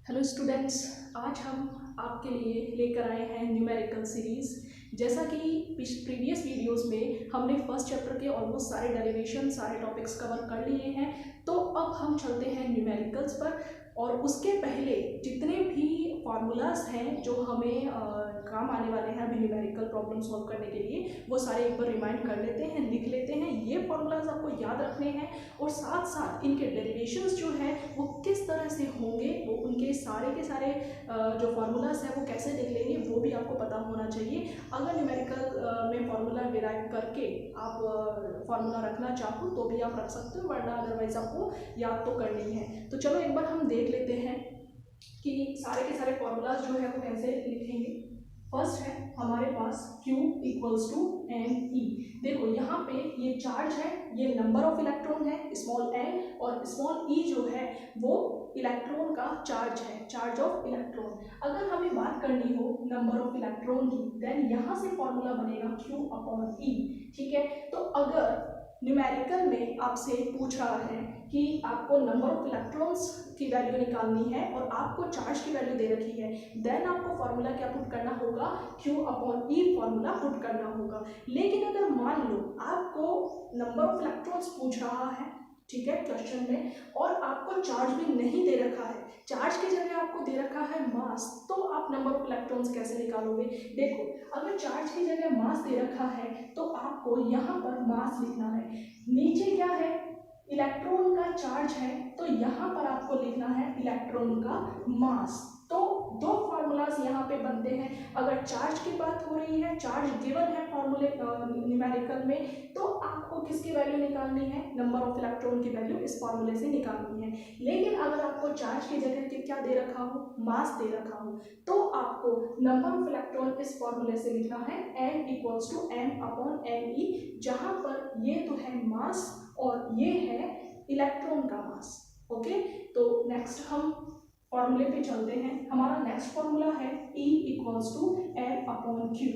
Hello students, आज हम आपके लिए लेकर आए हैं न्यूमेरिकल सीरीज़। जैसा कि प्रीवियस वीडियोस में हमने फर्स्ट चैप्टर के ऑलमोस्ट सारे डेरिवेशन सारे टॉपिक्स कवर कर लिए हैं, तो अब हम चलते हैं न्यूमेरिकल्स पर। और उसके पहले जितने भी फार्मूलाज हैं जो हमें काम आने वाले हैं अभी न्यूमेरिकल प्रॉब्लम सॉल्व करने के लिए, वो सारे एक बार रिमाइंड कर लेते हैं, लिख लेते हैं। ये फार्मूलाज आपको याद रखने हैं और साथ साथ इनके डेरिवेशंस जो है वो किस तरह से होंगे, वो उनके सारे के सारे जो फार्मूलाज हैं वो कैसे निकलेंगे वो भी आपको पता होना चाहिए। अगर न्यूमेरिकल में फार्मूला डिराइव करके आप फार्मूला रखना चाहो तो भी आप रख सकते हो, वरना अदरवाइज आपको याद तो करनी है। तो चलो एक बार हम देख लेते हैं कि सारे के सारे फॉर्मूलाज जो है वो कैसे लिखेंगे। फर्स्ट है हमारे पास Q equals to N e. देखो यहाँ पे ये चार्ज है, ये नंबर ऑफ इलेक्ट्रॉन है स्मॉल n, और स्मॉल e जो है वो इलेक्ट्रॉन का चार्ज है, चार्ज ऑफ इलेक्ट्रॉन। अगर हमें बात करनी हो नंबर ऑफ इलेक्ट्रॉन की, देन यहाँ से फॉर्मूला बनेगा Q अपॉन E। ठीक है, तो अगर न्यूमेरिकल में आपसे पूछ रहा है कि आपको नंबर ऑफ इलेक्ट्रॉन्स की वैल्यू निकालनी है और आपको चार्ज की वैल्यू दे रखी है, देन आपको फॉर्मूला क्या पुट करना होगा, Q upon E formula put करना होगा। लेकिन अगर मान लो आपको नंबर ऑफ इलेक्ट्रॉन्स पूछ रहा है, ठीक है, क्वेश्चन में, और आपको चार्ज भी नहीं दे रखा है, चार्ज की जगह आपको दे रखा है मास, तो आप नंबर ऑफ इलेक्ट्रॉन्स कैसे निकालोगे। देखो, अगर चार्ज की जगह मास दे रखा है तो आपको यहाँ पर मास लिखना है, नीचे क्या है, इलेक्ट्रॉन का चार्ज है, तो यहाँ पर आपको लिखना है इलेक्ट्रॉन का मास। तो दो फार्मूलाज यहाँ पे बनते हैं। अगर चार्ज की बात हो रही है, चार्ज गिवन है फॉर्मूले न्यूमेरिकल में, तो आपको किसकी वैल्यू निकालनी है, नंबर ऑफ इलेक्ट्रॉन की वैल्यू इस फॉर्मूले से निकालनी है। लेकिन अगर आपको चार्ज की जगह के क्या दे रखा हो, मास दे रखा हो, तो आपको नंबर ऑफ इलेक्ट्रॉन इस फॉर्मूले से लिखना है n equals to m upon n e, जहां पर ये तो है मास और ये है इलेक्ट्रॉन का मास। ओके, तो नेक्स्ट हम फॉर्मूले पे चलते हैं। हमारा नेक्स्ट फॉर्मूला है E equals to n upon Q।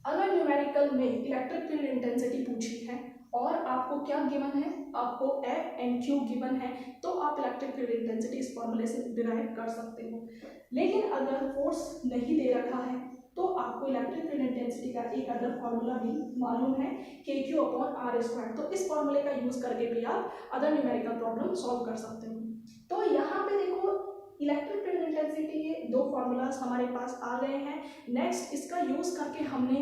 अगर न्यूमेरिकल में इलेक्ट्रिक फील्ड इंटेंसिटी पूछी है और आपको क्या गिवन है, आपको F एंड Q गिवन है, तो आप इलेक्ट्रिक फील्ड इंटेंसिटी इस फॉर्मूले से डिराइव कर सकते हो। लेकिन अगर फोर्स नहीं दे रखा है तो आपको इलेक्ट्रिक फील्ड इंटेंसिटी का एक अदर फॉर्मूला भी मालूम है, KQ अपॉन R स्क्वायर। तो इस फॉर्मूले का यूज करके भी आप अदर न्यूमेरिकल प्रॉब्लम सॉल्व कर सकते हो। तो यहाँ पे देखो, इलेक्ट्रिक फील्ड इंटेंसिटी के दो फार्मूलाज हमारे पास आ गए हैं। नेक्स्ट इसका यूज करके हमने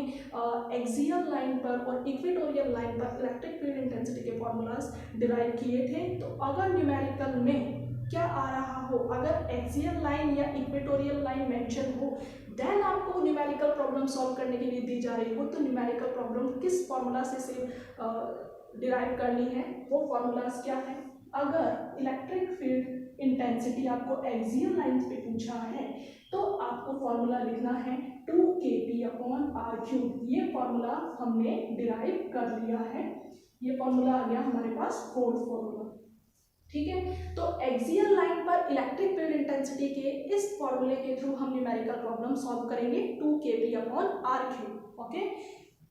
एक्सियल लाइन पर और इक्वेटोरियल लाइन पर इलेक्ट्रिक फील्ड इंटेंसिटी के फार्मूलाज डिराइव किए थे। तो अगर न्यूमेरिकल में क्या आ रहा हो, अगर एक्सियल लाइन या इक्वेटोरियल लाइन मेंशन हो, देन आपको न्यूमेरिकल प्रॉब्लम सॉल्व करने के लिए दी जा रही हो, तो न्यूमेरिकल प्रॉब्लम किस फॉर्मूला से डिराइव करनी है, वो फॉर्मूलाज क्या है। अगर इलेक्ट्रिक फील्ड इंटेंसिटी आपको एक्सियल लाइन पे पूछा है तो आपको फॉर्मूला लिखना है 2kP अपॉन R क्यूब। ये फॉर्मूला हमने डिराइव कर लिया है, ये फॉर्मूला आ गया हमारे पास फोर्थ फॉर्मूला। ठीक है, तो एक्सियल लाइन पर इलेक्ट्रिक फील्ड इंटेंसिटी के इस फॉर्मूले के थ्रू हम न्यूमेरिकल प्रॉब्लम सॉल्व करेंगे 2kP upon R cube. Okay,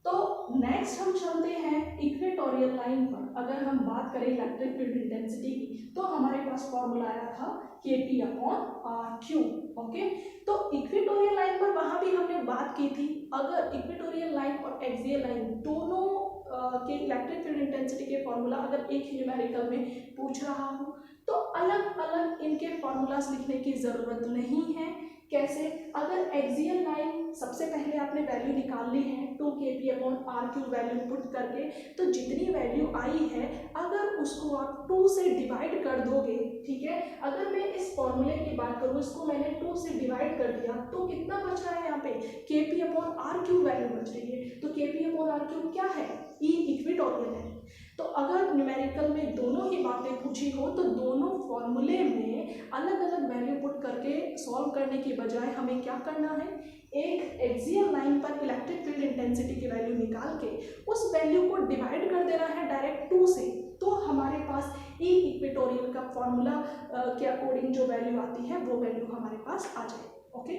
तो नेक्स्ट हम चलते हैं इक्वेटोरियल लाइन पर। अगर हम बात करें इलेक्ट्रिक फील्ड इंटेंसिटी की, तो हमारे पास फॉर्मूला आया था KP upon R cube. Okay, तो इक्वेटोरियल लाइन पर वहां भी हमने बात की थी, अगर इक्वेटोरियल लाइन और एक्सियल लाइन दोनों के इलेक्ट्रिक फील्ड इंटेंसिटी के फॉर्मूला अगर एक ही न्यूमेरिकल में पूछ रहा हो तो अलग अलग इनके फॉर्मूलाज लिखने की जरूरत नहीं है। कैसे, अगर एक्सियल लाइन सबसे पहले आपने वैल्यू निकाल ली है 2kP upon R cube value put करके, तो जितनी वैल्यू आई है अगर उसको आप 2 से डिवाइड कर दोगे, ठीक है, अगर मैं इस फॉर्मूले की बात करूँ, इसको मैंने 2 से डिवाइड कर दिया, तो कितना बच रहा है यहाँ पे, KP upon R cube value बच रही है। तो KP अपॉन R क्यूब क्या है, E इक्वेटोरियल है। तो अगर न्यूमेरिकल में दोनों ही बातें पूछी हो तो दोनों फॉर्मूले में अलग अलग वैल्यू पुट करके सॉल्व करने की बजाय हमें क्या करना है, एक एक्सियल लाइन पर इलेक्ट्रिक फील्ड इंटेंसिटी की वैल्यू निकाल के उस वैल्यू को डिवाइड कर देना है डायरेक्ट 2 से, तो हमारे पास E इक्वेटोरियल का फॉर्मूला के अकॉर्डिंग जो वैल्यू आती है वो वैल्यू हमारे पास आ जाए। ओके,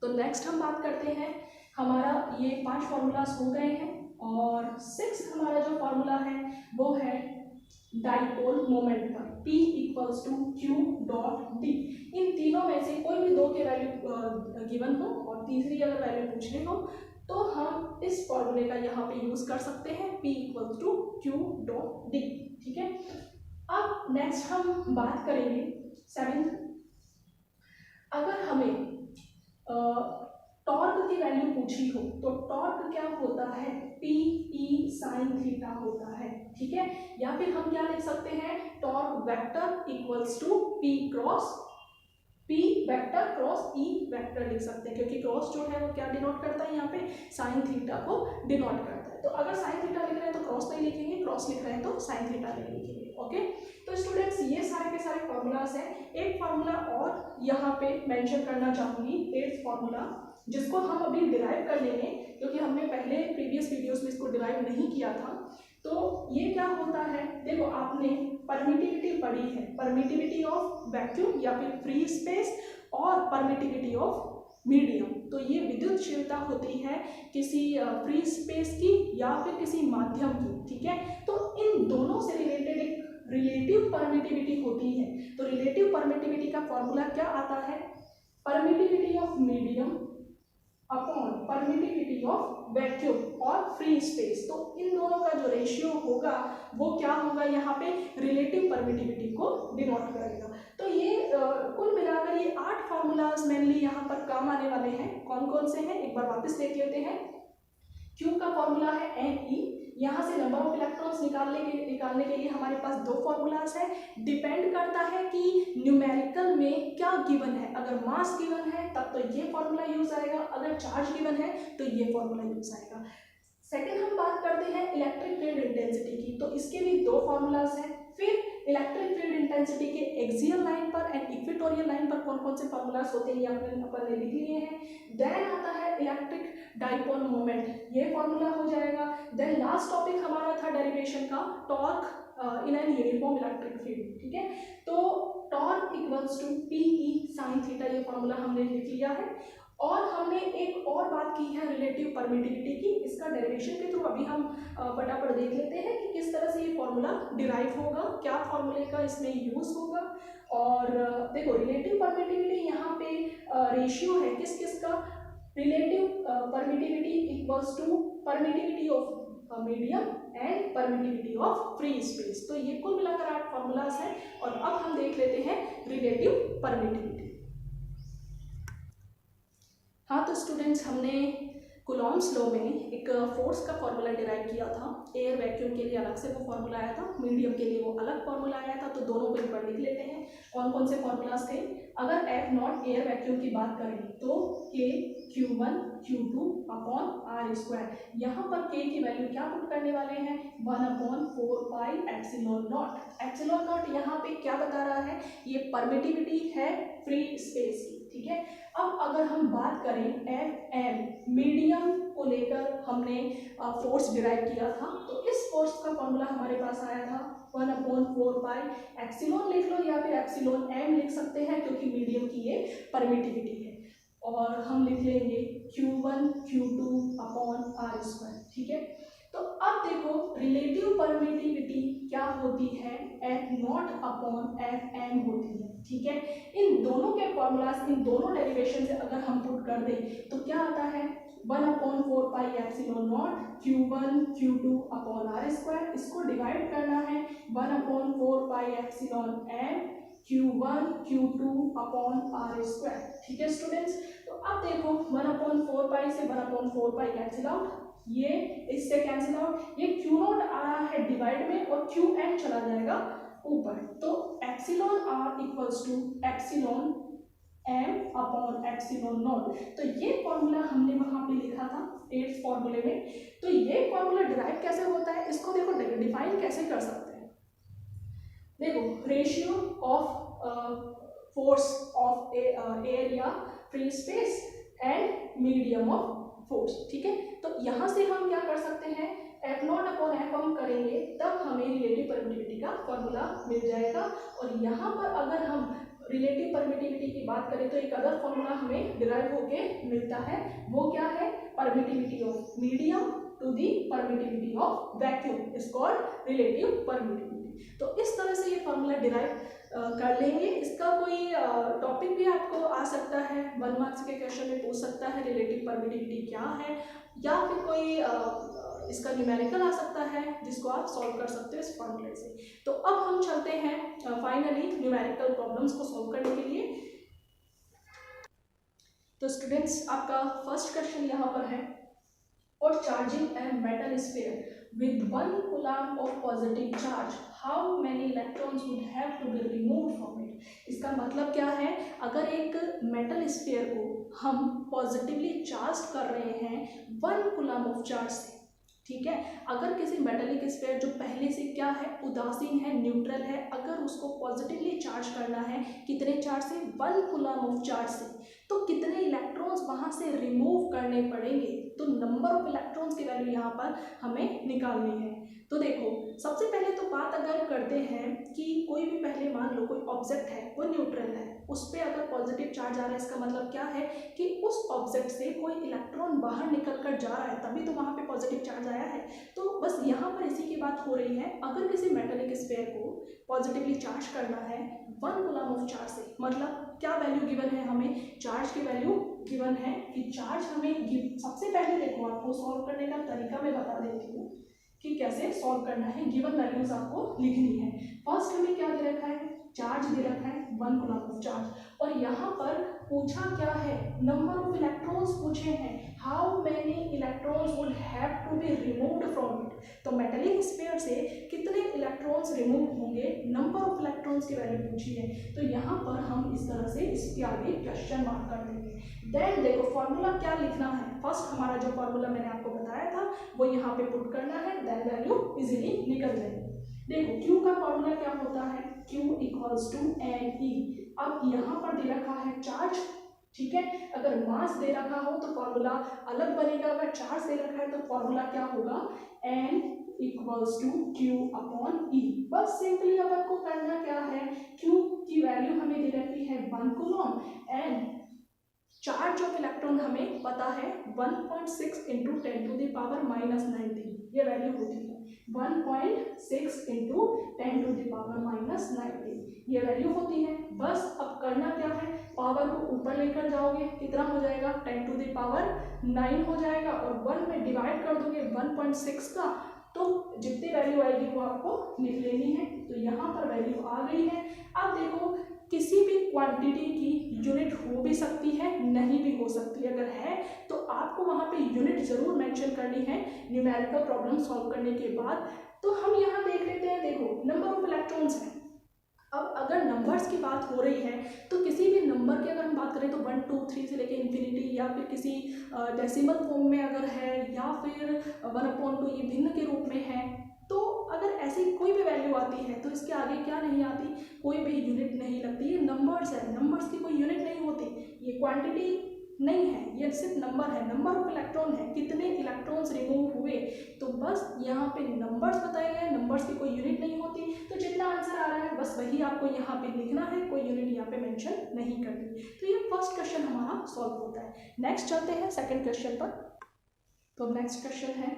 तो नेक्स्ट हम बात करते हैं, हमारा ये 5 फॉर्मूलाज हो गए हैं और 6 हमारा जो फॉर्मूला है वो है डाइपोल मोमेंट पर, P equals to Q dot D। इन तीनों में से कोई भी दो के वैल्यू गिवन हो और तीसरी अगर वैल्यू पूछनी हो तो हम इस फॉर्मूले का यहाँ पे यूज कर सकते हैं, P equals to Q dot D। ठीक है, अब नेक्स्ट हम बात करेंगे 7th, अगर हमें टॉर्क की वैल्यू पूछी हो तो टॉर्क क्या होता है, P E साइन थीटा होता है। ठीक है, या फिर हम क्या लिख सकते हैं, torque vector equals to P vector cross E vector लिख सकते हैं, क्योंकि क्रॉस जो है वो क्या डिनोट करता है, यहाँ पे साइन थीटा को डिनोट करता है। तो अगर साइन थीटा लिख रहे हैं तो क्रॉस नहीं लिखेंगे, क्रॉस लिख रहे हैं तो साइन थीटा नहीं लिखेंगे। ओके, तो स्टूडेंट्स ये सारे के सारे फॉर्मूलाज हैं। एक फार्मूला और यहाँ पे मेंशन करना चाहूंगी, 8th फार्मूला, जिसको हम अभी डिराइव कर लेंगे, क्योंकि हमने पहले प्रीवियस वीडियोस में इसको डिराइव नहीं किया था। तो ये क्या होता है, देखो आपने परमिटिविटी पढ़ी है, परमिटिविटी ऑफ वैक्यूम या फिर फ्री स्पेस और परमिटिविटी ऑफ मीडियम। तो ये विद्युतशीलता होती है किसी फ्री स्पेस की या फिर किसी माध्यम की। ठीक है, तो इन दोनों से रिलेटेड एक रिलेटिव परमिटिविटी होती है। तो रिलेटिव परमिटिविटी का फॉर्मूला क्या आता है, permittivity of medium upon permittivity of vacuum और फ्री स्पेस। तो इन दोनों का जो रेशियो होगा वो क्या होगा, यहाँ पे रिलेटिव परमिटिविटी को डिनोट करेगा। तो ये कुल मिलाकर ये 8 फॉर्मूलाज मेनली यहाँ पर काम आने वाले हैं। कौन कौन से हैं, एक बार वापस देख लेते हैं। Q का फॉर्मूला है Ne, यहाँ से नंबर ऑफ इलेक्ट्रॉन्स निकालने के लिए हमारे पास 2 फॉर्मूलाज है। डिपेंड करता है कि न्यूमेरिकल में क्या गिवन है, अगर मास गिवन है तब तो ये फॉर्मूला यूज आएगा, अगर चार्ज गिवन है तो ये फॉर्मूला यूज आएगा। सेकंड हम बात करते हैं इलेक्ट्रिक फील्ड इंटेंसिटी की, तो इसके भी 2 फॉर्मूलाज हैं। फिर इलेक्ट्रिक फील्ड इंटेंसिटी के एक्सियल लाइन पर एंड इक्वेटोरियल लाइन पर कौन कौन से फॉर्मूलाज होते हैं ये अपन ने लिख लिए हैं। देन आता है इलेक्ट्रिक डाइपोल मोमेंट, ये फॉर्मूला हो जाएगा। देन लास्ट टॉपिक हमारा था डेरिवेशन का, torque in an uniform electric field. ठीक है, तो torque equals to PE sine theta, ये फॉर्मूला हमने लिख लिया है। और हमने एक और बात की है रिलेटिव परमिटिविटी की, इसका डेरिवेशन के थ्रू अभी हम फटाफट देख लेते हैं कि किस तरह से ये फॉर्मूला डिराइव होगा, क्या फॉर्मूले का इसमें यूज होगा। और देखो रिलेटिव परमिटिविटी यहाँ पे रेशियो है किस किस का, relative permittivity equals to permittivity of medium and permittivity of free space. तो ये कुल मिलाकर 8 फॉर्मूलाज हैं। और अब हम देख लेते हैं रिलेटिव परमिटिविटी। हाँ, तो स्टूडेंट्स हमने कूलॉम्स लॉ में एक फोर्स का फॉर्मूला डिराइव किया था। एयर वैक्यूम के लिए अलग से वो फॉर्मूला आया था, मीडियम के लिए वो अलग फॉर्मूला आया था। तो दोनों को एक बार लिख लेते हैं। कौन कौन से फॉर्मूलाज थे, अगर F0 एयर वैक्यूम की बात करें तो K Q1 Q2 upon R²। यहाँ पर K की वैल्यू क्या पुट करने वाले हैं, 1/4 pi epsilon not. Epsilon not यहाँ पे क्या बता रहा है, ये परमिटिविटी है फ्री स्पेस की। ठीक है, अब अगर हम बात करें Fm मीडियम को लेकर हमने फोर्स डिराइव किया था, तो इस फोर्स का फॉर्मूला हमारे पास आया था 1/4 पाई एप्सिलॉन लिख लो या फिर एप्सिलॉन m लिख सकते हैं, क्योंकि मीडियम की ये परमिटिविटी है। और हम लिख लेंगे Q1 Q2 अपॉन R²। ठीक है, तो अब देखो रिलेटिव परमिटिविटी क्या होती है, F0 अपॉन Fm होती है। ठीक है, इन दोनों के फॉर्मूलाज, इन दोनों डेरिवेशन से अगर हम पुट कर दें तो क्या आता है, 1/4 pi epsilon not Q1 Q2 upon R²। इसको डिवाइड करना है 1/4 pi epsilon m Q1 Q2 upon R²। ठीक है स्टूडेंट्स, तो अब देखो 1/4 पाई से 1/4 पाई कैंसिल आउट, ये इससे कैंसिल आउट, ये Q0 आ रहा है डिवाइड में और Qn चला जाएगा ऊपर। तो epsilon r equals to epsilon m upon epsilon naught. तो ये फॉर्मूला हमने वहां पे लिखा था 8th फॉर्मूले में। तो ये फॉर्मूला डिराइव कैसे होता है, इसको देखो डिफाइन कैसे कर सकते हैं। देखो ratio of force of area free space and medium of force. ठीक है, तो यहाँ से हम क्या कर सकते हैं, F0 अपॉन F हम करेंगे तब हमें रिलेटिव परमिटिविटी का फॉर्मूला मिल जाएगा। और यहाँ पर अगर हम रिलेटिव परमिटिविटी की बात करें तो एक अदर फॉर्मूला हमें डिराइव होके मिलता है, वो क्या है, permittivity of medium to the permittivity of vacuum is called relative permittivity. तो इस तरह से ये फॉर्मूला डिराइव कर लेंगे। इसका कोई टॉपिक भी आपको आ सकता है, 1 मार्क्स के क्वेश्चन में पूछ सकता है रिलेटिव परमिटिविटी क्या है, या फिर कोई इसका न्यूमेरिकल आ सकता है जिसको आप सॉल्व कर सकते हो इस फॉर्मूले से। तो अब हम चलते हैं फाइनली न्यूमेरिकल प्रॉब्लम्स को सॉल्व करने के लिए। तो स्टूडेंट्स, आपका फर्स्ट क्वेश्चन यहाँ पर है, और charging a metal sphere with 1 coulomb of positive charge, how many electrons would have to be removed from it? इसका मतलब क्या है, अगर एक मेटल स्फीयर को हम पॉजिटिवली चार्ज कर रहे हैं 1 कूलम ऑफ चार्ज से, ठीक है, अगर किसी मेटेलिक स्फीयर जो पहले से क्या है, उदासीन है, न्यूट्रल है, अगर उसको पॉजिटिवली चार्ज करना है, कितने चार्ज से, 1 कूलम ऑफ चार्ज से, तो कितने इलेक्ट्रॉन्स वहाँ से रिमूव करने पड़ेंगे। तो नंबर ऑफ इलेक्ट्रॉन्स की वैल्यू यहाँ पर हमें निकालनी है। तो देखो, सबसे पहले तो बात अगर करते हैं कि कोई भी, पहले मान लो कोई ऑब्जेक्ट है, वो न्यूट्रल है, उस पर अगर पॉजिटिव चार्ज आ रहा है, इसका मतलब क्या है कि उस ऑब्जेक्ट से कोई इलेक्ट्रॉन बाहर निकल कर जा रहा है, तभी तो वहाँ पे पॉजिटिव चार्ज आया है। तो बस यहाँ पर इसी की बात हो रही है, अगर किसी मेटेलिक स्फीयर को पॉजिटिवली चार्ज करना है 1 कूलम ऑफ चार्ज से, मतलब क्या वैल्यू गिवन है हमें, चार्ज की वैल्यू गिवन है कि चार्ज हमें सबसे पहले देखो, आपको सॉल्व करने का तरीका मैं बता देती हूँ कि कैसे सॉल्व करना है। गिवन वैल्यूज आपको लिखनी है। फर्स्ट हमें क्या दे रखा है, चार्ज दे रखा है 1 कूलम ऑफ चार्ज, और यहाँ पर पूछा क्या है, नंबर ऑफ इलेक्ट्रॉन्स पूछे हैं, how many electrons would have to be removed from it. तो मेटेलिक स्फीयर से कितने इलेक्ट्रॉन्स रिमूव होंगे, नंबर ऑफ इलेक्ट्रॉन्स की वैल्यू पूछी है। तो यहाँ पर हम इस तरह से इसके आगे क्वेश्चन मार्क कर देंगे। देन देखो, फॉर्मूला क्या लिखना है, फर्स्ट हमारा जो फॉर्मूला मैंने आपको बताया था वो यहाँ पे पुट करना है, देन वैल्यू इजीली निकल जाएगी। देखो, Q का फॉर्मूला क्या होता है, Q इक्वल्स टू NE। अब यहाँ पर दे रखा है चार्ज, ठीक है, अगर मास दे रखा हो तो फॉर्मूला अलग बनेगा, अगर चार्ज दे रखा है तो फॉर्मूला क्या होगा, N equals to Q upon E। बस सिंपली अपन को करना क्या है, Q की वैल्यू हमें दे रखी है 1 coulomb, and charge of electron हमें पता है 1.6 इंटू 10 टू द पावर -19, ये वैल्यू होती है 1.6 इंटू 10 टू द पावर -19, ये वैल्यू होती है। बस अब करना क्या है, पावर को ऊपर लेकर जाओगे, कितना हो जाएगा, 10 टू द पावर 9 हो जाएगा, और 1 में डिवाइड कर दोगे 1.6 का, तो जितनी वैल्यू आएगी वो आपको लिख लेनी है। तो यहाँ पर वैल्यू आ गई है। अब देखो, किसी भी क्वांटिटी की यूनिट हो भी सकती है, नहीं भी हो सकती, अगर है तो आपको वहाँ पे यूनिट जरूर मेंशन करनी है न्यूमेरिकल प्रॉब्लम सॉल्व करने के बाद। तो हम यहाँ देख लेते हैं, देखो नंबर ऑफ इलेक्ट्रॉन्स है। अब अगर नंबर्स की बात हो रही है तो किसी भी नंबर की अगर हम बात करें तो 1 2 3 से लेकर इन्फिनिटी, या फिर किसी डेसिमल फॉर्म में अगर है, या फिर 1/2 ये भिन्न के रूप में है, तो अगर ऐसी कोई भी वैल्यू आती है तो इसके आगे क्या नहीं आती, कोई भी यूनिट नहीं लगती। ये नंबर्स है, नंबर्स की कोई यूनिट नहीं होती, ये क्वांटिटी नहीं है, ये सिर्फ नंबर है, नंबर ऑफ इलेक्ट्रॉन है, कितने इलेक्ट्रॉन्स रिमूव हुए। तो बस यहाँ पे नंबर्स बताए गए, नंबर्स की कोई यूनिट नहीं होती, तो जितना आंसर आ रहा है बस वही आपको यहाँ पे लिखना है, कोई यूनिट यहाँ पे मेंशन नहीं करनी। तो ये फर्स्ट क्वेश्चन हमारा सॉल्व होता है। नेक्स्ट चलते हैं सेकेंड क्वेश्चन पर। तो नेक्स्ट क्वेश्चन है,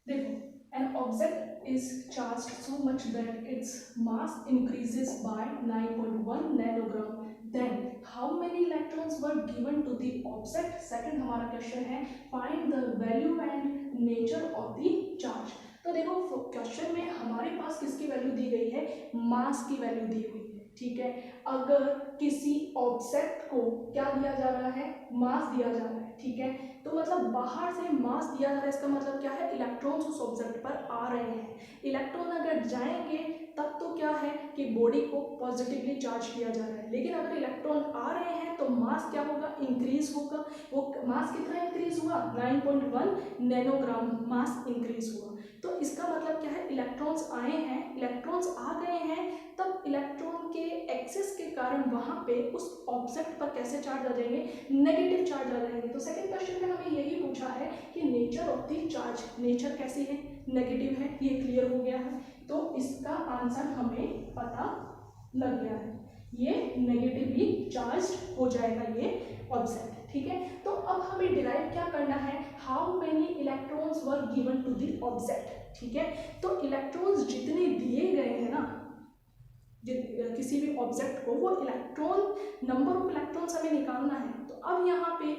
देखो, an object is charged so much that its mass increases by 9.1 nanogram, then how many electrons were given to the object। Second हमारा क्वेश्चन है, find the value and nature of the charge। तो देखो, question में हमारे पास किसकी value दी गई है, मास की वैल्यू दी हुई है, ठीक है। अगर किसी ऑब्जेक्ट को क्या दिया जा रहा है, मास दिया जा रहा है, ठीक है, तो मतलब बाहर से मास दिया जा रहा है, इसका मतलब क्या है, इलेक्ट्रॉन्स उस ऑब्जेक्ट पर आ रहे हैं। इलेक्ट्रॉन अगर जाएंगे तब तो क्या है कि बॉडी को पॉजिटिवली चार्ज किया जा रहा है, लेकिन अगर इलेक्ट्रॉन आ रहे हैं तो मास क्या होगा, इंक्रीज होगा। वो मास कितना इंक्रीज हुआ, 9.1 नैनोग्राम मास इंक्रीज हुआ। तो इसका मतलब क्या है, इलेक्ट्रॉन्स आए हैं, इलेक्ट्रॉन्स आ गए हैं, तब इलेक्ट्रॉन के एक्सेस के कारण वहाँ पे उस ऑब्जेक्ट पर कैसे चार्ज आ जाएंगे, नेगेटिव चार्ज आ जाएंगे। तो सेकंड क्वेश्चन में हमें यही पूछा है कि nature of the charge, nature कैसी है, नेगेटिव है, ये क्लियर हो गया है। तो इसका आंसर हमें पता लग गया है, ये नेगेटिवली चार्ज हो जाएगा ये ऑब्जेक्ट, ठीक है। तो अब हमें डिराइव क्या करना है, how many electrons were given to the object, ठीक है। तो इलेक्ट्रॉन्स जितने दिए गए हैं ना किसी भी ऑब्जेक्ट को, वो इलेक्ट्रॉन नंबर ऑफ इलेक्ट्रॉन्स हमें निकालना है। तो अब यहाँ पे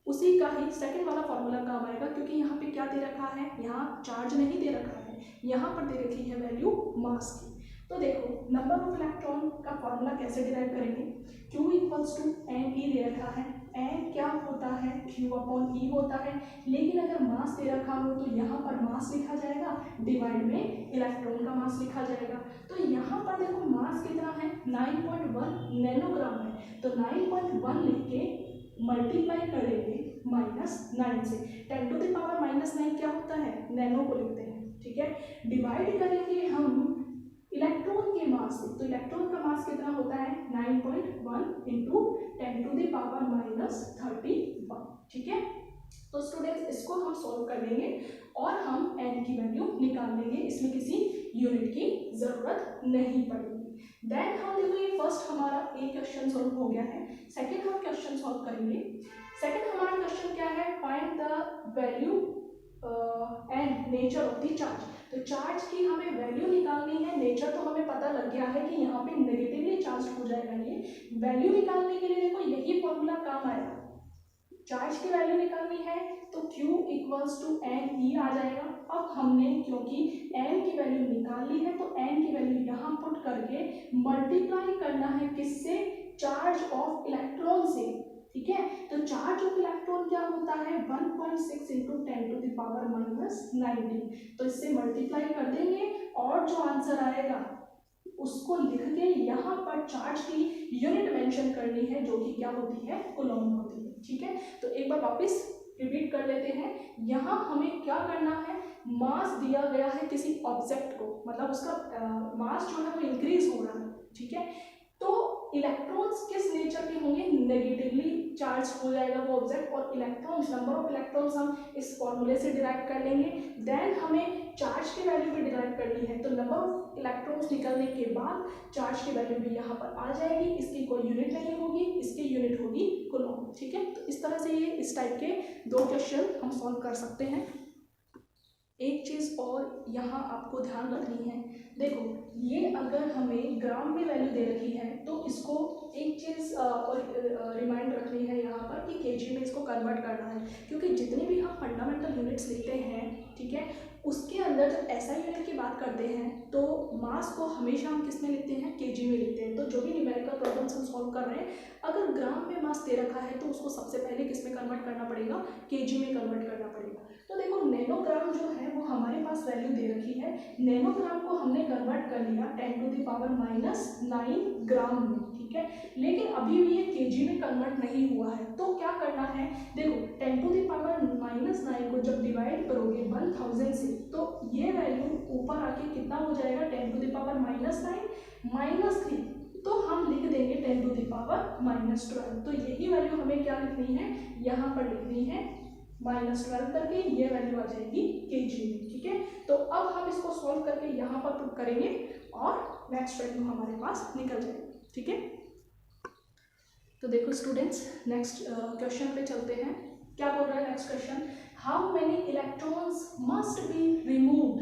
उसी का ही सेकंड वाला फॉर्मूला काम आएगा, क्योंकि यहाँ पे क्या दे रखा है, यहाँ चार्ज नहीं दे रखा है, यहाँ पर दे रखी है वैल्यू मास की। तो देखो नंबर ऑफ इलेक्ट्रॉन का फॉर्मूला कैसे डिराइव करेंगे, Q equals to N E दे रखा है, एन क्या होता है, Q अपॉन ई होता है। लेकिन अगर मास दे रखा हो तो यहाँ पर मास लिखा जाएगा डिवाइड में इलेक्ट्रॉन का मास लिखा जाएगा। तो यहाँ पर देखो मास कितना है, 9.1 नैनोग्राम है। तो 9.1 लिख के मल्टीप्लाई करेंगे -9 से, 10 टू द पावर -9 क्या होता है, नैनो को लिखते हैं, ठीक है। डिवाइड करेंगे हम इलेक्ट्रॉन के मास से, तो इलेक्ट्रॉन का मास कितना होता है 9.1 इंटू 10 टू द पावर -31, ठीक है। तो स्टूडेंट्स इसको हम सॉल्व कर लेंगे और हम एन की वैल्यू निकाल लेंगे, इसमें किसी यूनिट की जरूरत नहीं पड़ेगी। देन हम देखो ये फर्स्ट हमारा एक क्वेश्चन सॉल्व हो गया है। सेकंड हम क्वेश्चन सॉल्व करेंगे। सेकंड हमारा क्वेश्चन क्या है, find the value and nature of the charge. तो चार्ज की हमें वैल्यू निकालनी है, नेचर तो हमें पता लग गया है कि यहाँ पे नेगेटिवली चार्ज हो जाएगा। ये वैल्यू निकालने के लिए देखो यही फॉर्मूला काम आएगा। चार्ज की वैल्यू निकालनी है तो Q equals to N E आ जाएगा। अब हमने क्योंकि n की वैल्यू निकाल ली है तो n की वैल्यू यहाँ पुट करके मल्टीप्लाई करना है किससे, चार्ज ऑफ इलेक्ट्रॉन से, ठीक है। तो चार्ज ऑफ इलेक्ट्रॉन क्या होता है 1.6 इंटू 10 टू द पावर -19। तो इससे मल्टीप्लाई कर देंगे और जो आंसर आएगा उसको लिख के यहाँ पर चार्ज की यूनिट मेंशन करनी है, जो कि क्या होती है, कूलॉम होती है, ठीक है। तो एक बार वापस रिपीट कर लेते हैं। यहाँ हमें क्या करना है, मास दिया गया है किसी ऑब्जेक्ट को, मतलब उसका मास जो है वो इंक्रीज हो रहा है, ठीक है। तो इलेक्ट्रॉन्स किस नेचर के होंगे, नेगेटिवली चार्ज हो जाएगा वो ऑब्जेक्ट, और इलेक्ट्रॉन्स नंबर ऑफ इलेक्ट्रॉन्स हम इस फॉर्मूले से डिराइव कर लेंगे। देन हमें चार्ज की वैल्यू भी डिराइव करनी है, तो नंबर ऑफ इलेक्ट्रॉन्स निकलने के बाद चार्ज की वैल्यू भी यहाँ पर आ जाएगी। इसकी कोई यूनिट नहीं होगी, इसकी यूनिट होगी कूलॉम, ठीक है। तो इस तरह से ये इस टाइप के दो क्वेश्चन हम सॉल्व कर सकते हैं। एक चीज़ और यहाँ आपको ध्यान रखनी है, देखो ये अगर हमें ग्राम में वैल्यू दे रखी है तो इसको एक चीज़ रिमाइंड रखनी है यहाँ पर कि केजी में इसको कन्वर्ट करना है, क्योंकि जितने भी हम फंडामेंटल यूनिट्स लिखते हैं, ठीक है, उसके अंदर जब ऐसा यूनिट की बात करते हैं तो मास को हमेशा हम किस में लिखते हैं, केजी में लिखते हैं। तो जो भी न्यूमेरिकल प्रॉब्लम्स हम सॉल्व कर रहे हैं, अगर ग्राम में मास दे रखा है तो उसको सबसे पहले किस में कन्वर्ट करना पड़ेगा, केजी में कन्वर्ट करना पड़ेगा। तो देखो नैनोग्राम जो है वो हमारे पास वैल्यू दे रखी है, नैनोग्राम को हमने कन्वर्ट कर लिया 10 टू द पावर -9 ग्राम में, ठीक है। लेकिन अभी भी ये केजी में कन्वर्ट नहीं हुआ है, तो क्या करना है, देखो 10 टू द पावर -9 को जब डिवाइड करोगे 1000 से, तो ये वैल्यू ऊपर आके कितना हो जाएगा, 10 टू द पावर -9 -3, तो हम लिख देंगे 10 टू द पावर -12। तो यही वैल्यू हमें क्या लिखनी है, यहाँ पर लिखनी है -12 करके, ये वैल्यू आ जाएगी केजी में, ठीक है। तो अब हम इसको सॉल्व करके यहाँ पर पुट करेंगे और नेक्स्ट वैल्यू हमारे पास निकल जाएगी, ठीक है। तो देखो स्टूडेंट्स नेक्स्ट क्वेश्चन पे चलते हैं। क्या बोल रहा है next question, how many electrons must be removed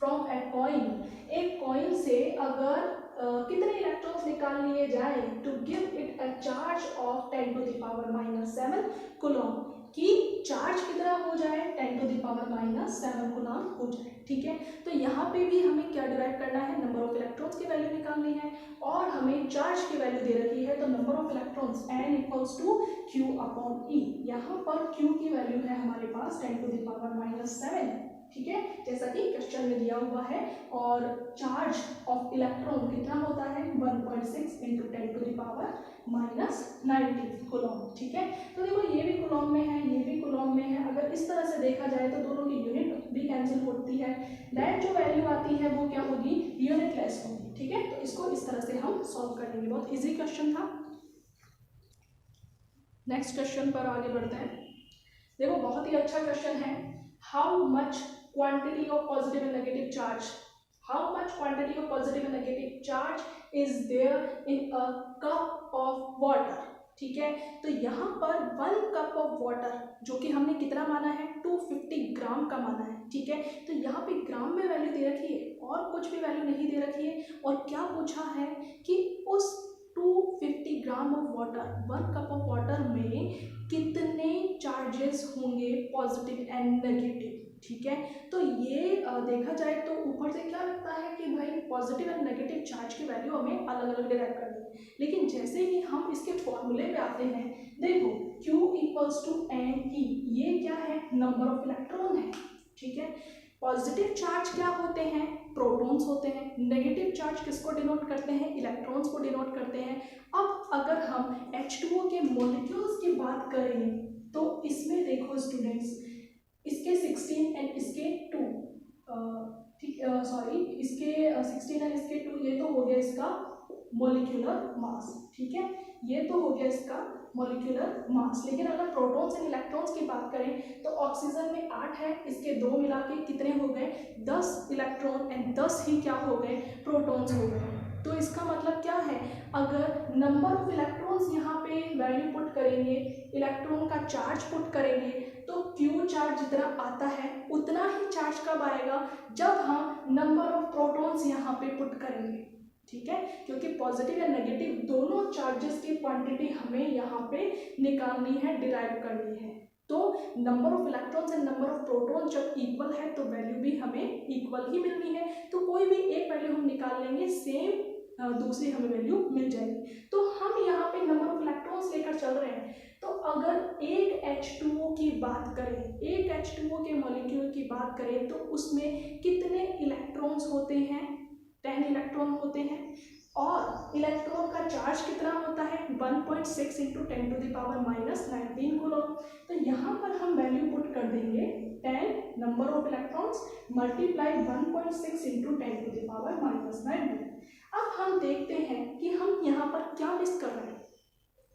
from a coin. एक कॉइन से अगर कितने इलेक्ट्रॉन्स निकाल लिए जाए to give it a charge of 10 to the power -7 coulomb, कि चार्ज कितना हो जाए, 10 टू द पावर -7 कूलॉम हो जाए, ठीक है। तो यहाँ पे भी हमें क्या डिराइव करना है, नंबर ऑफ इलेक्ट्रॉन्स की वैल्यू निकालनी है और हमें चार्ज की वैल्यू दे रखी है, तो number of electrons n equals to Q upon E। यहाँ पर Q की वैल्यू है हमारे पास 10 टू द पावर -7, ठीक है, जैसा कि क्वेश्चन में दिया हुआ है। और चार्ज ऑफ इलेक्ट्रॉन कितना होता है 1.6 into 10 to the power -90 coulomb, ठीक है। तो देखो ये भी कूलॉम में है, ये भी कूलॉम में है। अगर इस तरह से देखा जाए तो दोनों की यूनिट भी कैंसिल होती है, देन जो वैल्यू आती है वो क्या होगी, यूनिटलेस होगी, ठीक है। तो इसको इस तरह से हम सॉल्व कर लेंगे, बहुत इजी क्वेश्चन था। नेक्स्ट क्वेश्चन पर आगे बढ़ते हैं। देखो बहुत ही अच्छा क्वेश्चन है, how much quantity of positive and negative charge, how much quantity of positive and negative charge is there in a cup of water, ठीक है। तो यहाँ पर 1 कप ऑफ वाटर, जो कि हमने कितना माना है, 250 ग्राम का माना है, ठीक है। तो यहाँ पे ग्राम में वैल्यू दे रखी है और कुछ भी वैल्यू नहीं दे रखी है, और क्या पूछा है कि उस 250 gram of water, 1 cup of water में कितने चार्जेस होंगे, पॉजिटिव एंड नेगेटिव, ठीक है। तो ये देखा जाए तो ऊपर से क्या लगता है कि भाई पॉजिटिव एंड नेगेटिव चार्ज की वैल्यू हमें अलग अलग डिराइव करनी है, लेकिन जैसे ही हम इसके फॉर्मूले पे आते हैं, देखो Q इक्वल्स टू NE, ये क्या है, नंबर ऑफ इलेक्ट्रॉन है, ठीक है। पॉजिटिव चार्ज क्या होते हैं, प्रोटॉन्स होते हैं। नेगेटिव चार्ज किसको डिनोट करते हैं, इलेक्ट्रॉन्स को डिनोट करते हैं। अब अगर हम H2O के मॉलिक्यूल्स की बात करें तो इसमें देखो स्टूडेंट्स, इसके 16 एंड इसके 2, ठीक, सॉरी, इसके 16 एंड इसके 2, ये तो हो गया इसका मॉलिक्यूलर मास, ठीक है, ये तो हो गया इसका मॉलिक्यूलर मास। लेकिन अगर प्रोटॉन्स एंड इलेक्ट्रॉन्स की बात करें तो ऑक्सीजन में 8 है, इसके 2 मिला के कितने हो गए, 10 इलेक्ट्रॉन एंड 10 ही क्या हो गए, प्रोटॉन्स हो गए। तो इसका मतलब क्या है, अगर नंबर ऑफ इलेक्ट्रॉन्स यहाँ पे वैल्यू पुट करेंगे, इलेक्ट्रॉन का चार्ज पुट करेंगे, तो Q चार्ज जितना आता है उतना ही चार्ज कब आएगा, जब हम नंबर ऑफ प्रोटॉन्स यहाँ पे पुट करेंगे, ठीक है। क्योंकि पॉजिटिव या नेगेटिव दोनों चार्जेस की क्वांटिटी हमें यहाँ पे निकालनी है, डिराइव करनी है। तो number of electrons and number of protons जब इक्वल है तो वैल्यू भी हमें इक्वल ही मिलनी है। तो कोई भी एक वैल्यू हम निकाल लेंगे, सेम दूसरी हमें वैल्यू मिल जाएगी। तो हम यहाँ पे नंबर ऑफ इलेक्ट्रॉन्स लेकर चल रहे हैं, तो अगर एक H2O की बात करें, एक H2O के मॉलिक्यूल की बात करें तो उसमें कितने इलेक्ट्रॉन्स होते हैं, 10 इलेक्ट्रॉन होते हैं, और इलेक्ट्रॉन का चार्ज कितना होता है, 1.6 into 10 to the power -19 coulomb. तो यहाँ पर हम वैल्यू पुट कर देंगे 10 number of electrons multiply 1.6 into 10 to the power -19। अब हम देखते हैं कि हम यहाँ पर क्या मिस कर रहे हैं।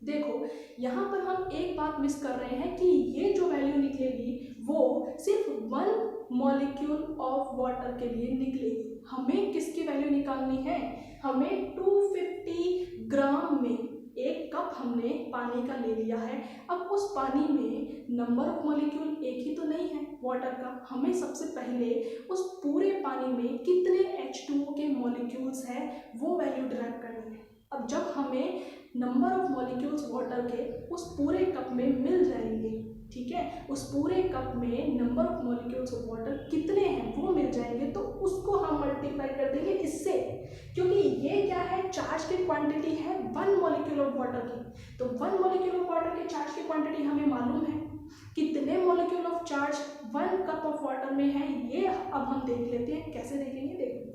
देखो यहाँ पर हम एक बात मिस कर रहे हैं कि ये जो वैल्यू निकलेगी वो सिर्फ 1 मॉलिक्यूल ऑफ वाटर के लिए निकलेगी। हमें किसकी वैल्यू निकालनी है, हमें 250 ग्राम में, 1 कप हमने पानी का ले लिया है। अब उस पानी में नंबर ऑफ मॉलिक्यूल एक ही तो नहीं है वाटर का, हमें सबसे पहले उस पूरे पानी में कितने H2O के मॉलिक्यूल्स हैं वो वैल्यू डिराइव करनी है। अब जब हमें नंबर ऑफ मॉलिक्यूल्स वाटर के उस पूरे कप में मिल जाएंगे, ठीक है, उस पूरे कप में number of molecules of water कितने हैं वो मिल जाएंगे, तो उसको हम मल्टीप्लाई कर देंगे इससे, क्योंकि ये क्या है, चार्ज की क्वांटिटी है 1 मॉलिक्यूल ऑफ वाटर की। तो 1 मॉलिक्यूल ऑफ वाटर के चार्ज की क्वांटिटी हमें मालूम है, कितने molecule of charge 1 cup of water में है ये अब हम देख लेते हैं। कैसे देखेंगे, देखो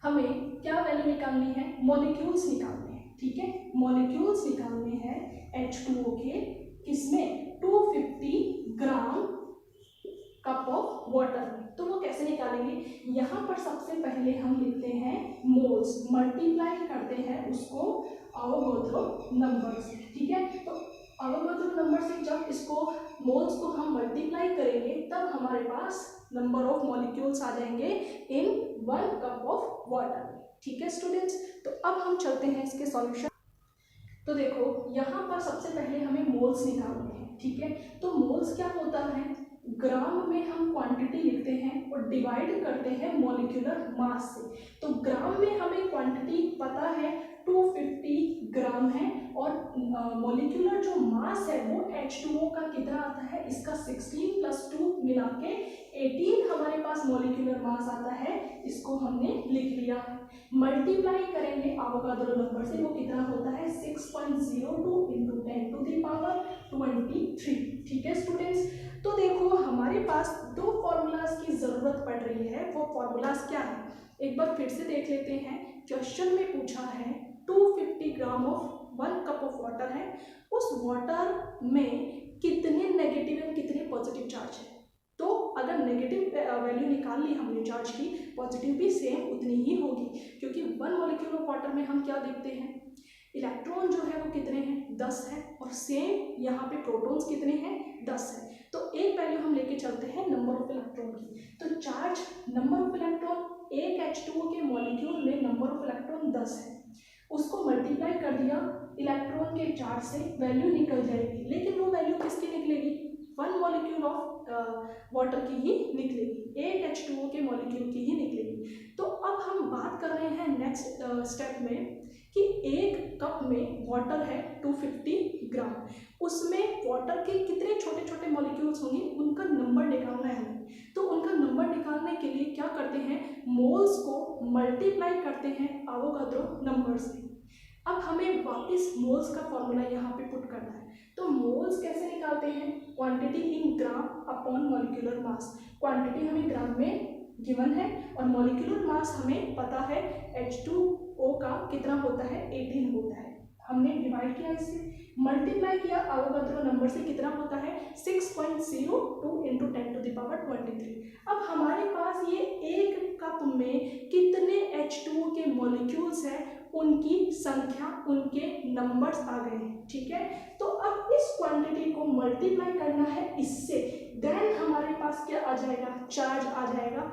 हमें क्या वैल्यू निकालनी है, मॉलिक्यूल्स निकालने हैं, ठीक है, मॉलिक्यूल्स निकालने हैं H2O के, किसमें, 250 ग्राम कप ऑफ वाटर में। तो वो कैसे निकालेंगे, यहाँ पर सबसे पहले हम लिखते हैं मोल्स, मल्टीप्लाई करते हैं उसको अवोगाड्रो नंबर से, ठीक है। तो अवोगाड्रो नंबर से जब इसको मोल्स को हम मल्टीप्लाई करेंगे तब हमारे पास नंबर ऑफ मॉलिक्यूल्स आ जाएंगे इन 1 कप ऑफ वाटर, ठीक है स्टूडेंट्स। तो अब हम चलते हैं इसके सॉल्यूशन। तो देखो यहाँ पर सबसे पहले हमें मोल्स निकालने हैं, ठीक है। तो मोल्स क्या होता है, ग्राम में हम क्वांटिटी लिखते हैं और डिवाइड करते हैं मॉलिक्यूलर मास से। तो ग्राम में हमें क्वांटिटी पता है 250 ग्राम है, और मॉलिक्यूलर जो मास है वो H2O का कितना आता है, इसका 16 + 2 मिला के 18 हमारे पास मॉलिक्यूलर मास आता है, इसको हमने लिख लिया। मल्टीप्लाई करेंगे अवोगाड्रो नंबर से, वो कितना होता है 6.02 इंटू 10 टू द पावर 23, ठीक है स्टूडेंट्स। तो देखो हमारे पास 2 फॉर्मूलाज की जरूरत पड़ रही है, वो फॉर्मूलाज क्या है एक बार फिर से देख लेते हैं। क्वेश्चन में पूछा है 250 gram of 1 cup of water है, उस वाटर में कितने नेगेटिव और कितने पॉजिटिव चार्ज है। तो अगर नेगेटिव वैल्यू निकाल ली हमने चार्ज की, पॉजिटिव भी सेम उतनी ही होगी, क्योंकि 1 मॉलिक्यूल ऑफ वाटर में हम क्या देखते हैं, इलेक्ट्रॉन जो है वो कितने हैं, 10 है, और सेम यहाँ पे प्रोटॉन्स कितने हैं, 10 है। तो एक वैल्यू हम लेके चलते हैं नंबर ऑफ इलेक्ट्रॉन की। तो चार्ज नंबर ऑफ इलेक्ट्रॉन एक H2O के मॉलिक्यूल में नंबर ऑफ इलेक्ट्रॉन 10 है। उसको मल्टीप्लाई कर दिया इलेक्ट्रॉन के चार्ज से, वैल्यू निकल जाएगी, लेकिन वो वैल्यू किसकी निकलेगी, 1 मॉलिक्यूल ऑफ वाटर की ही निकलेगी, एक H2O के मॉलिक्यूल की ही निकलेगी। तो अब हम बात कर रहे हैं नेक्स्ट स्टेप में कि एक कप में वाटर है 250 ग्राम, उसमें वाटर के कितने छोटे छोटे मॉलिक्यूल्स होंगे, उनका नंबर निकालना है हमें। तो उनका नंबर निकालने के लिए क्या करते हैं, मोल्स को मल्टीप्लाई करते हैं एवोगाड्रो नंबर से। अब हमें वापस मोल्स का फॉर्मूला यहाँ पे पुट करना है। तो मोल्स कैसे निकालते हैं, quantity in gram upon molecular mass. Quantity हमें ग्राम में गिवन है और मॉलिक्यूलर मास हमें पता है H2O का कितना होता है, 18 होता है। हमने डिवाइड किया, इससे मल्टीप्लाई किया एवोगाड्रो नंबर से, कितना होता है 6.02 इंटू 10⁻23। अब हमारे पास ये एक कप में कितने H2O के मॉलिक्यूल्स हैं, उनकी संख्या, उनके नंबर्स आ गए हैं, ठीक है। तो अब इस क्वांटिटी को मल्टीप्लाई करना है इससे, देन हमारे पास क्या आ जाएगा, चार्ज आ जाएगा।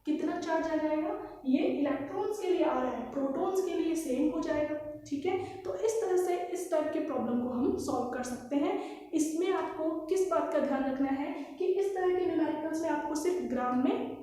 कितना चार्ज आ जाएगा, ये इलेक्ट्रॉन्स के लिए आ रहा है, प्रोटॉन्स के लिए सेम हो जाएगा, ठीक है। तो इस तरह से इस टाइप के प्रॉब्लम को हम सॉल्व कर सकते हैं। इसमें आपको किस बात का ध्यान रखना है कि इस तरह के न्यूमेरिकल्स में आपको सिर्फ ग्राम में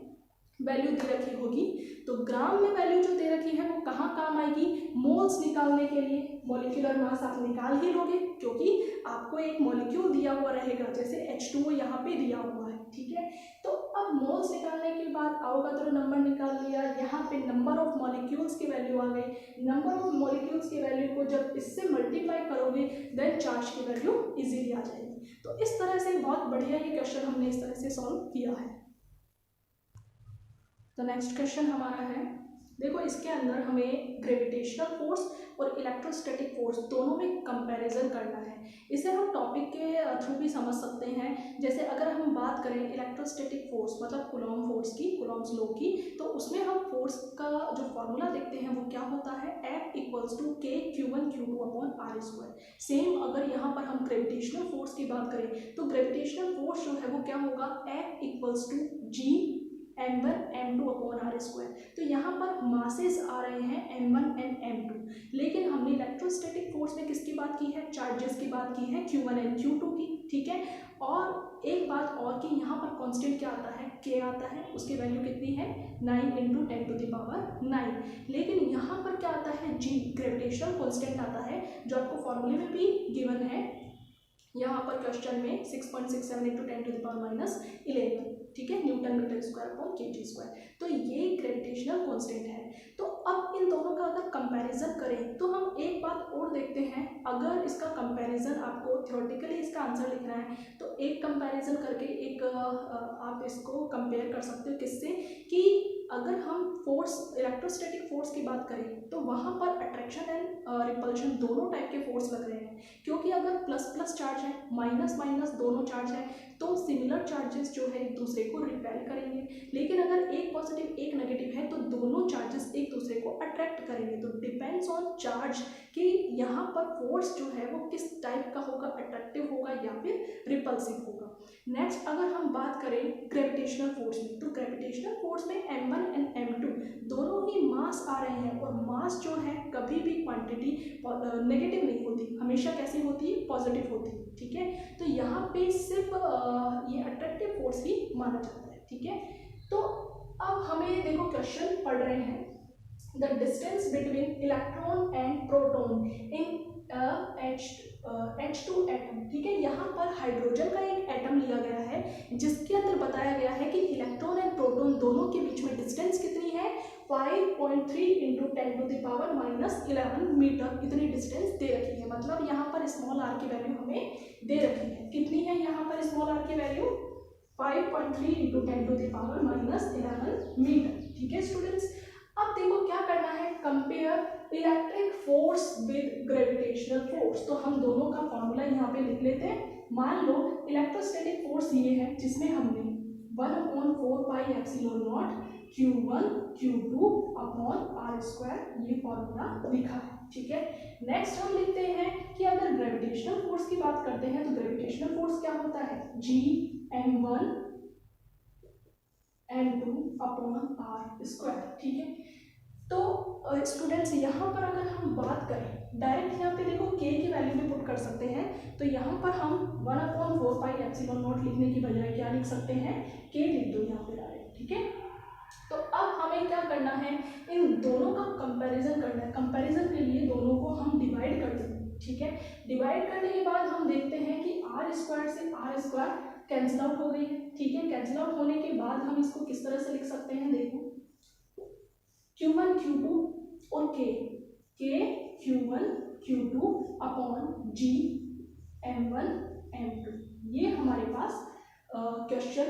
वैल्यू दे रखी होगी, तो ग्राम में वैल्यू जो दे रखी है वो कहाँ काम आएगी, मोल्स निकालने के लिए। मॉलिक्यूलर मास आप निकाल ही लोगे क्योंकि आपको एक मॉलिक्यूल दिया हुआ रहेगा, जैसे H2O यहाँ पे दिया हुआ है, ठीक है। तो अब मोल्स निकालने के बाद एवोगाड्रो नंबर निकाल लिया, यहाँ पे नंबर ऑफ मॉलिक्यूल्स की वैल्यू आ गई। नंबर ऑफ मॉलिक्यूल्स की वैल्यू को जब इससे मल्टीप्लाई करोगे देन चार्ज की वैल्यू इजीली आ जाएगी। तो इस तरह से बहुत बढ़िया ये क्वेश्चन हमने इस तरह से सॉल्व किया है। तो नेक्स्ट क्वेश्चन हमारा है, देखो इसके अंदर हमें ग्रेविटेशनल फोर्स और इलेक्ट्रोस्टैटिक फोर्स दोनों में कंपैरिजन करना है। इसे हम टॉपिक के थ्रू भी समझ सकते हैं। जैसे अगर हम बात करें इलेक्ट्रोस्टैटिक फोर्स मतलब कूलॉम फोर्स की, कूलॉम्स लॉ की, तो उसमें हम फोर्स का जो फॉर्मूला देखते हैं वो क्या होता है, F = K Q1 Q2 upon R²। Same अगर यहाँ पर हम ग्रेविटेशनल फोर्स की बात करें तो ग्रेविटेशनल फोर्स जो है वो क्या होगा, F = G m1 m2 upon R²। तो यहाँ पर मासेस आ रहे हैं m1 एंड m2, लेकिन हमने इलेक्ट्रोस्टैटिक फोर्स में किसकी बात की है, चार्जेस की बात की है, Q1 एंड Q2 की, ठीक है। और एक बात और कि यहाँ पर कांस्टेंट क्या आता है, K आता है, उसकी वैल्यू कितनी है 9 × 10⁹। लेकिन यहाँ पर क्या आता है, G ग्रेविटेशनल कांस्टेंट आता है, जो आपको फॉर्मूले में भी गिवन है यहाँ पर क्वेश्चन में 6.67 × 10⁻11, ठीक है, Nm²/kg²। तो ये ग्रेविटेशनल कांस्टेंट है। तो अब इन दोनों का अगर कंपैरिजन करें तो हम एक बात और देखते हैं, अगर इसका कंपैरिजन आपको थ्योरेटिकली इसका आंसर लिखना है तो एक कंपैरिजन करके एक आप इसको कंपेयर कर सकते हो किससे, कि अगर हम फोर्स इलेक्ट्रोस्टैटिक फोर्स की बात करें तो वहाँ पर अट्रैक्शन एंड रिपल्शन दोनों टाइप के फोर्स लग रहे हैं, क्योंकि अगर प्लस प्लस चार्ज है, माइनस माइनस दोनों चार्ज है, तो सिमिलर चार्जेस जो है एक दूसरे को रिपेल करेंगे। लेकिन अगर एक पॉजिटिव एक नेगेटिव है तो दोनों चार्जेस एक दूसरे को अट्रैक्ट करेंगे। तो डिपेंड्स ऑन चार्ज कि यहाँ पर फोर्स जो है वो किस टाइप का होगा, अट्रैक्टिव होगा या फिर रिपल्सिव होगा। नेक्स्ट अगर हम बात करें ग्रेविटेशनल फोर्स में, तो ग्रेविटेशनल फोर्स में m1 एंड m2 दोनों ही मास आ रहे हैं, और मास जो है कभी भी क्वांटिटी नेगेटिव नहीं होती, हमेशा कैसी होती है, पॉजिटिव होती है, ठीक है। तो यहाँ पे सिर्फ ये अट्रैक्टिव फोर्स ही माना जाता है, ठीक है। तो अब हमें देखो क्वेश्चन पढ़ रहे हैं, the distance between electron and proton in H2 atom, ठीक है। यहाँ पर हाइड्रोजन का एक एटम लिया गया है जिसके अंदर बताया गया है कि इलेक्ट्रॉन एंड प्रोटॉन दोनों के बीच में डिस्टेंस कितनी है, 5.3 × 10⁻11 मीटर, इतनी डिस्टेंस दे रखी है। मतलब यहाँ पर स्मॉल r की वैल्यू हमें दे रखी है, कितनी है यहाँ पर स्मॉल r की वैल्यू, 5.3 × 10⁻11 मीटर, ठीक है स्टूडेंट्स। अब देखो क्या करना है, compare electric force with gravitational force. तो हम दोनों का फॉर्मूला यहाँ पे लिख लेते हैं। मान लो इलेक्ट्रोस्टैटिक फोर्स ये है जिसमें हमने 1/4πε0 Q1 Q2 अपॉन R² ये फॉर्मूला लिखा है, ठीक है। नेक्स्ट हम लिखते हैं कि अगर ग्रेविटेशनल फोर्स की बात करते हैं तो ग्रेविटेशनल फोर्स क्या होता है, G m1 m2 upon R², ठीक है। तो स्टूडेंट्स यहाँ पर अगर हम बात करें डायरेक्ट, यहाँ पे देखो के की वैल्यू भी पुट कर सकते हैं। तो यहाँ पर हम 1/4πε0 लिखने की बजाय क्या लिख सकते हैं, के लिख दो यहाँ पे डायरेक्ट, ठीक है। तो अब हमें क्या करना है, इन दोनों का कंपैरिजन करना है। कंपैरिजन के लिए दोनों को हम डिवाइड कर देंगे, ठीक है। डिवाइड करने के बाद हम देखते हैं कि आर स्क्वायर से आर स्क्वायर कैंसिल आउट हो गई है, ठीक है। कैंसिल आउट होने के बाद हम इसको किस तरह से लिख सकते हैं, देखो Q1 Q2 और K Q1 Q2 upon G M1 M2, ये हमारे पास क्वेश्चन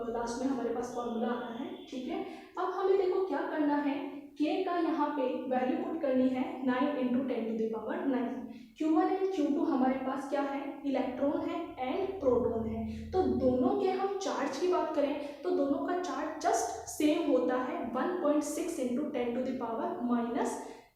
लास्ट में हमारे पास फॉर्मूला आता है, ठीक है। अब हमें देखो क्या करना है, K का यहाँ पे वैल्यू पुट करनी है 9 × 10⁹। Q1 एंड Q2 हमारे पास क्या है, इलेक्ट्रॉन है एंड प्रोटॉन है। तो दोनों के हम चार्ज की बात करें तो दोनों का चार्ज जस्ट सेम होता है 1.6 ×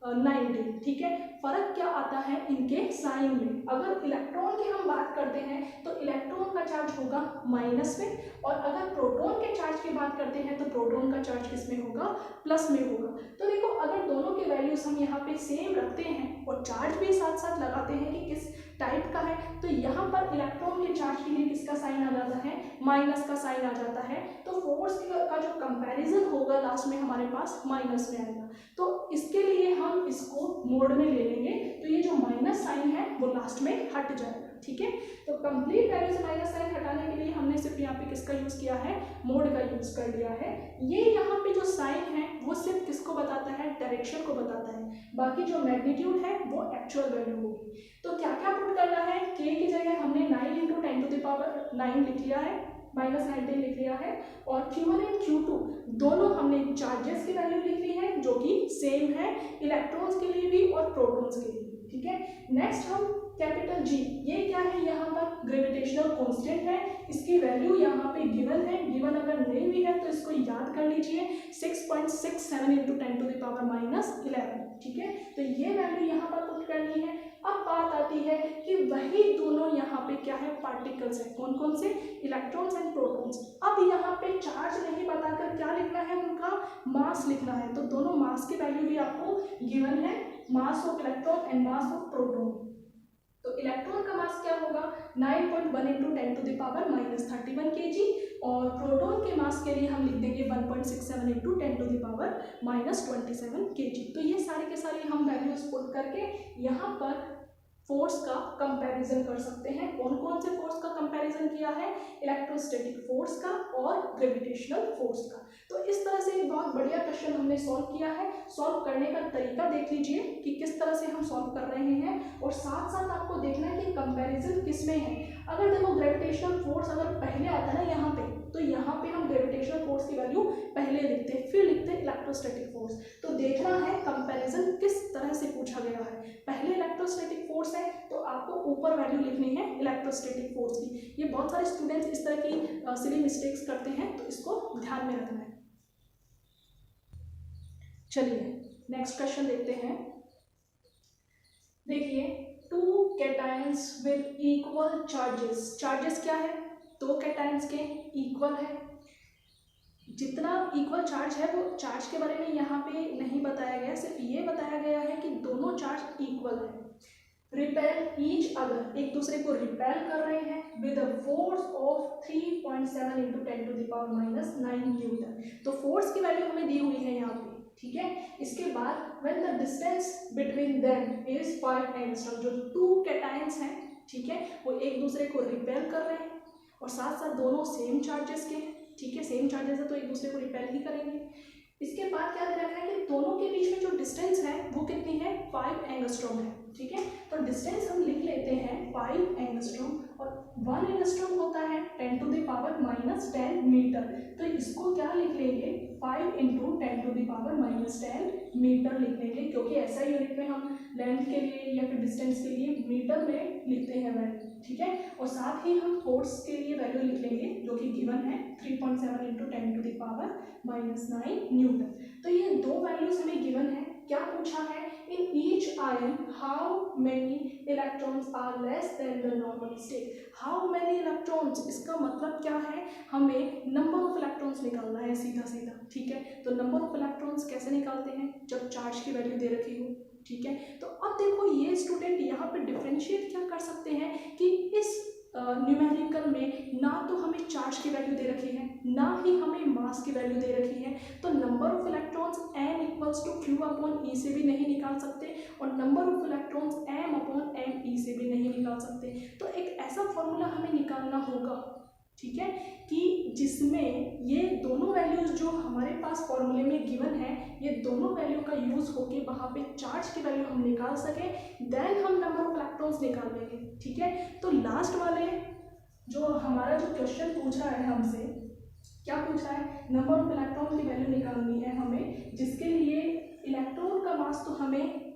10⁻⁹, ठीक है। फर्क क्या आता है इनके साइन में। अगर इलेक्ट्रॉन की हम बात करते हैं तो इलेक्ट्रॉन का चार्ज होगा माइनस में, और अगर प्रोटॉन के चार्ज की बात करते हैं तो प्रोटॉन का चार्ज किस में होगा, प्लस में होगा। तो देखो अगर दोनों के वैल्यूज हम यहाँ पे सेम रखते हैं और चार्ज भी साथ साथ लगाते हैं कि किस टाइप का है, तो यहाँ पर इलेक्ट्रॉन के चार्ज के लिए किसका साइन आ जाता है, माइनस का साइन आ जाता है। तो फोर्स का जो कंपैरिजन होगा लास्ट में हमारे पास माइनस में आएगा। तो इसके लिए हम इसको मोड में ले लेंगे, तो ये जो माइनस साइन है वो लास्ट में हट जाएगा, ठीक है। तो कंप्लीट वैल्यू से माइनस साइन हटाने के लिए हमने सिर्फ यहाँ पे किसका यूज किया है, मोड का यूज कर लिया है। ये यहाँ पे जो साइन है वो सिर्फ किसको बताता है, डायरेक्शन को बताता है, बाकी जो मैग्नीट्यूड है वो एक्चुअल वैल्यू होगी। तो क्या क्या पुट करना है, के की जगह हमने 9 × 10⁹ लिख लिया है, -19 लिख लिया है, और Q1 एंड Q2 दोनों हमने चार्जेस की वैल्यू लिख ली है जो कि सेम है इलेक्ट्रॉन्स के लिए भी और प्रोटॉन्स के लिए भी, ठीक है। नेक्स्ट हम कैपिटल G, ये क्या है, यहाँ पर ग्रेविटेशनल कांस्टेंट है, इसकी वैल्यू यहाँ पे गिवन है। गिवन अगर नहीं भी है तो इसको याद कर लीजिए, 6.67 × 10⁻⁻11, ठीक है। तो ये वैल्यू यहाँ पर पुट करनी है। अब बात आती है कि वही दोनों यहाँ पे क्या है, पार्टिकल्स है, कौन कौन से, इलेक्ट्रॉन्स एंड प्रोटॉन्स। अब यहाँ पे चार्ज नहीं बताकर क्या लिखना है, उनका मास लिखना है। तो दोनों मास की वैल्यू भी आपको गिवन है, mass of electron and mass of proton. तो इलेक्ट्रॉन का मास क्या होगा, 9.1 × 10⁻31 kg, और प्रोटॉन के मास के लिए हम लिख देंगे 1.67 × 10⁻27 kg। तो ये सारे के सारे हम वैल्यूज पुट करके यहाँ पर फोर्स का कंपैरिजन कर सकते हैं। कौन कौन से फोर्स का कंपैरिजन किया है, इलेक्ट्रोस्टैटिक फोर्स का और ग्रेविटेशनल फोर्स का। तो इस तरह से एक बहुत बढ़िया क्वेश्चन हमने सॉल्व किया है। सॉल्व करने का तरीका देख लीजिए कि किस तरह से हम सॉल्व कर रहे हैं, और साथ साथ आपको देखना है कि कंपैरिजन किस में है। अगर देखो ग्रेविटेशनल फोर्स अगर पहले आता है ना यहाँ पे, तो यहाँ पे हम ग्रेविटेशनल फोर्स की वैल्यू पहले लिखते हैं, फिर लिखते हैं इलेक्ट्रोस्टैटिक फोर्स। तो देखना है कंपैरिजन किस तरह से पूछा गया है। पहले इलेक्ट्रोस्टैटिक फोर्स है तो आपको ऊपर वैल्यू लिखनी है इलेक्ट्रोस्टैटिक फोर्स की। ये बहुत सारे स्टूडेंट्स इस तरह की सिली मिस्टेक्स करते हैं, तो इसको ध्यान में रखना है। चलिए नेक्स्ट क्वेश्चन देखते हैं। देखिए, two cations with equal charges. Charges क्या है, दो कैटायंस के इक्वल है। जितना इक्वल चार्ज है वो चार्ज के बारे में यहाँ पे नहीं बताया गया, सिर्फ ये बताया गया है कि दोनों चार्ज इक्वल है। रिपेल ईच अदर, एक दूसरे को रिपेल कर रहे हैं with a force of 3.7 × 10⁻⁹ Newton. तो फोर्स की वैल्यू हमें दी हुई है यहाँ पे, ठीक है। इसके बाद when the distance between them is 5 angstrom, जो टू कैटायंस हैं, ठीक है, वो एक दूसरे को रिपेल कर रहे हैं और साथ साथ दोनों सेम चार्जेस के, ठीक है, सेम चार्जेस है तो एक दूसरे को रिपेल ही करेंगे। इसके बाद क्या दे रखा है कि दोनों के बीच में जो डिस्टेंस है वो कितनी है, 5 एंगस्ट्रॉम है, ठीक है। तो डिस्टेंस हम लिख लेते हैं 5 एंगस्ट्रॉम, और 1 एंगस्ट्रॉम होता है 10⁻⁻10 मीटर। तो इसको क्या लिख लेंगे, 5 × 10⁻⁻10 मीटर लिख लेंगे, क्योंकि ऐसा यूनिट में हम लेंथ के लिए या फिर डिस्टेंस के लिए मीटर में लिखते हैं वैल्यू, ठीक है। और साथ ही हम फोर्स के लिए वैल्यू लिख लेंगे जो कि गिवन है 3.7 × 10⁻⁹ न्यूटन। तो ये दो वैल्यूज हमें गिवन है। क्या पूछा है in each ion how many electrons are less than the normal state. How many electrons, इसका मतलब क्या है, हमें नंबर ऑफ इलेक्ट्रॉन्स निकालना है सीधा सीधा, ठीक है। तो नंबर ऑफ इलेक्ट्रॉन्स कैसे निकालते हैं, जब चार्ज की वैल्यू दे रखी हो, ठीक है। तो अब देखो ये स्टूडेंट यहाँ पे डिफरेंशिएट क्या कर सकते हैं कि इस न्यूमेरिकल में ना तो हमें चार्ज की वैल्यू दे रखी है, ना ही हमें मास की वैल्यू दे रखी है, तो number of electrons n equals to q upon e से भी नहीं निकाल सकते और number of electrons m upon m e से भी नहीं निकाल सकते। तो एक ऐसा फॉर्मूला हमें निकालना होगा, ठीक है, कि जिसमें ये दोनों वैल्यूज जो हमारे पास फॉर्मूले में गिवन है, ये दोनों वैल्यू का यूज होके वहाँ पे चार्ज की वैल्यू हम निकाल सके, देन हम नंबर ऑफ इलेक्ट्रॉन्स निकाल लेंगे, ठीक है। तो लास्ट वाले जो हमारा जो क्वेश्चन पूछा है हमसे, क्या पूछा है, नंबर ऑफ इलेक्ट्रॉन की वैल्यू निकालनी है हमें, जिसके लिए इलेक्ट्रॉन का मास तो हमें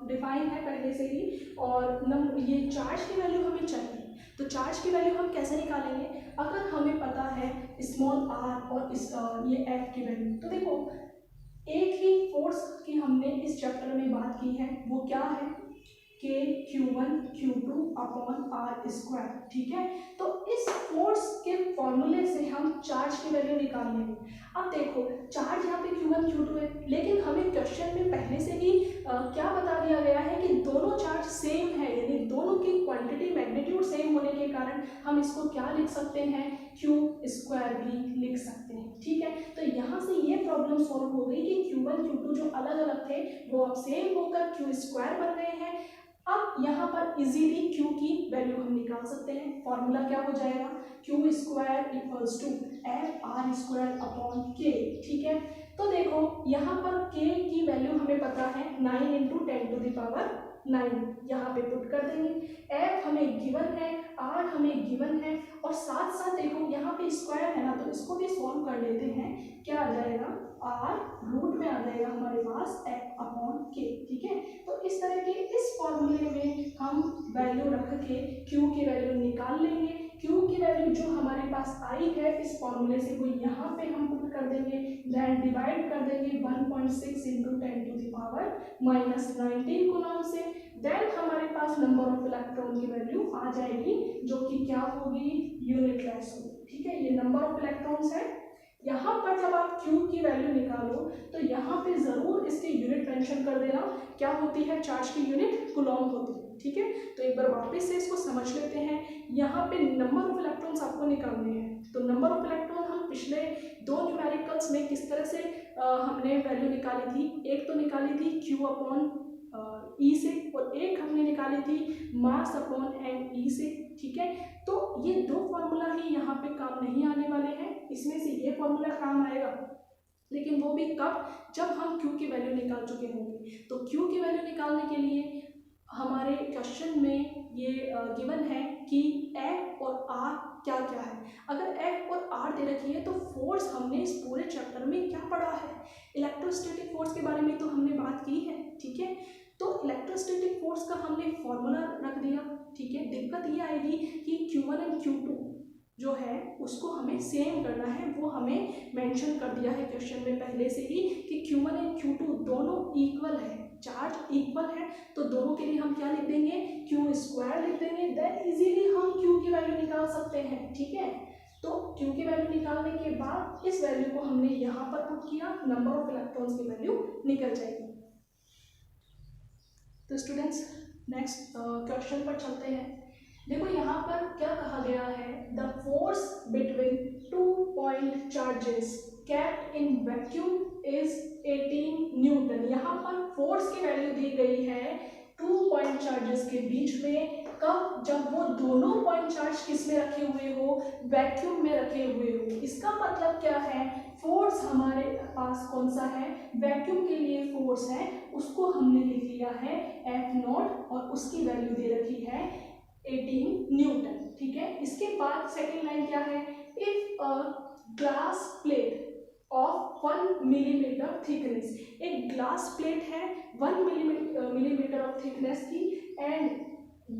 डिफाइन है पहले से ही, और ये चार्ज की वैल्यू हमें चाहिए। तो चार्ज की वैल्यू हम कैसे निकालेंगे, अगर हमें पता है स्मॉल r और ये f की वैल्यू, तो देखो एक ही फोर्स की हमने इस चैप्टर में बात की है, वो क्या है, k q1 q2 upon r square, ठीक है। तो इस फोर्स के फॉर्मूले से हम चार्ज की वैल्यू निकाल लेंगे। अब देखो चार्ज यहाँ पे q1 q2 है, लेकिन हमें क्वेश्चन में पहले से ही क्या बता दिया गया है कि दोनों चार्ज सेम है, यानी दोनों की क्वांटिटी मैग्नीट्यूड सेम होने के कारण हम इसको क्या लिख सकते हैं, q स्क्वायर भी लिख सकते हैं, ठीक है। तो यहाँ से ये प्रॉब्लम सॉल्व हो गई कि q1 q2 जो अलग अलग थे वो अब सेम होकर q स्क्वायर बन गए हैं। अब यहाँ पर इजीली q की वैल्यू हम निकाल सकते हैं, फॉर्मूला क्या हो जाएगा, q square equals to F r square upon k, ठीक है। तो देखो यहाँ पर k की वैल्यू हमें पता है 9 इंटू 10 टू द पावर 9, यहाँ पे पुट कर देंगे, f हमें गिवन है, r हमें गिवन है, और साथ साथ देखो यहाँ पे स्क्वायर है ना, तो इसको भी सॉल्व कर लेते हैं, क्या आ जाएगा, r रूट में आ जाएगा हमारे पास f अपॉन k, ठीक है। तो इस तरह के इस फॉर्मूले में हम वैल्यू रख के q की वैल्यू निकाल लेंगे। q की वैल्यू जो हमारे पास आई है इस फॉर्मूले से वो यहाँ पे हम पुट कर देंगे, देन डिवाइड कर देंगे 1.6 into 10 to the power -19 coulomb से, देन हमारे पास नंबर ऑफ इलेक्ट्रॉन की वैल्यू आ जाएगी जो कि क्या होगी, यूनिटलेस होगी, ठीक है। ये नंबर ऑफ इलेक्ट्रॉन्स है। यहाँ पर जब आप Q की वैल्यू निकालो तो यहाँ पे जरूर इसकी यूनिट मेंशन कर देना, क्या होती है, चार्ज की यूनिट कूलम होती है, ठीक है। तो एक बार वापस से इसको समझ लेते हैं, यहाँ पे नंबर ऑफ इलेक्ट्रॉन्स आपको निकालने हैं। तो नंबर ऑफ इलेक्ट्रॉन हम पिछले दो न्यूमेरिकल्स में किस तरह से हमने वैल्यू निकाली थी, एक तो निकाली थी Q अपॉन E से, और एक हमने निकाली थी मास अपॉन एम E से, ठीक है। तो ये दो फॉर्मूला ही यहाँ पे काम नहीं आने वाले हैं, इसमें से ये फॉर्मूला काम आएगा, लेकिन वो भी कब, जब हम Q की वैल्यू निकाल चुके होंगे। तो Q की वैल्यू निकालने के लिए हमारे क्वेश्चन में ये गिवन है कि F और R क्या क्या है। अगर F और R दे रखी है तो फोर्स हमने इस पूरे चैप्टर में क्या पढ़ा है, इलेक्ट्रोस्टैटिक फोर्स के बारे में तो हमने बात की है, ठीक है। तो इलेक्ट्रोस्टैटिक फोर्स का हमने फॉर्मूला रख दिया, ठीक है। दिक्कत ये आएगी कि Q1 और Q2 जो है उसको हमें सेम करना है, वो हमें मेंशन कर दिया है क्वेश्चन में पहले से ही कि Q1 और Q2 दोनों इक्वल है, चार्ज इक्वल है, तो दोनों के लिए हम क्या लिख देंगे, Q स्क्वायर लिख देंगे, देन इजीली हम Q की वैल्यू निकाल सकते हैं, ठीक है। तो Q की वैल्यू निकालने के बाद इस वैल्यू को हमने यहाँ पर पुट किया, नंबर ऑफ इलेक्ट्रॉन्स की वैल्यू निकल जाएगी। तो स्टूडेंट्स नेक्स्ट क्वेश्चन पर चलते हैं। देखो यहाँ पर क्या कहा गया है, the force between 2 point charges kept in vacuum is 18 Newton. यहाँ पर फोर्स की वैल्यू दी गई है 2 पॉइंट चार्जेस के बीच में, कब, जब वो दोनों पॉइंट चार्ज किस में रखे हुए हो, वैक्यूम में रखे हुए हो। इसका मतलब क्या है, फोर्स हमारे पास कौन सा है, वैक्यूम के लिए फोर्स है, उसको हमने लिख लिया है F0 और उसकी वैल्यू दे रखी है 18 न्यूटन, ठीक है। इसके बाद सेकेंड लाइन क्या है, if a glass plate of 1 millimetre thickness, एक ग्लास प्लेट है 1 मिलीमीटर ऑफ थिकनेस की, and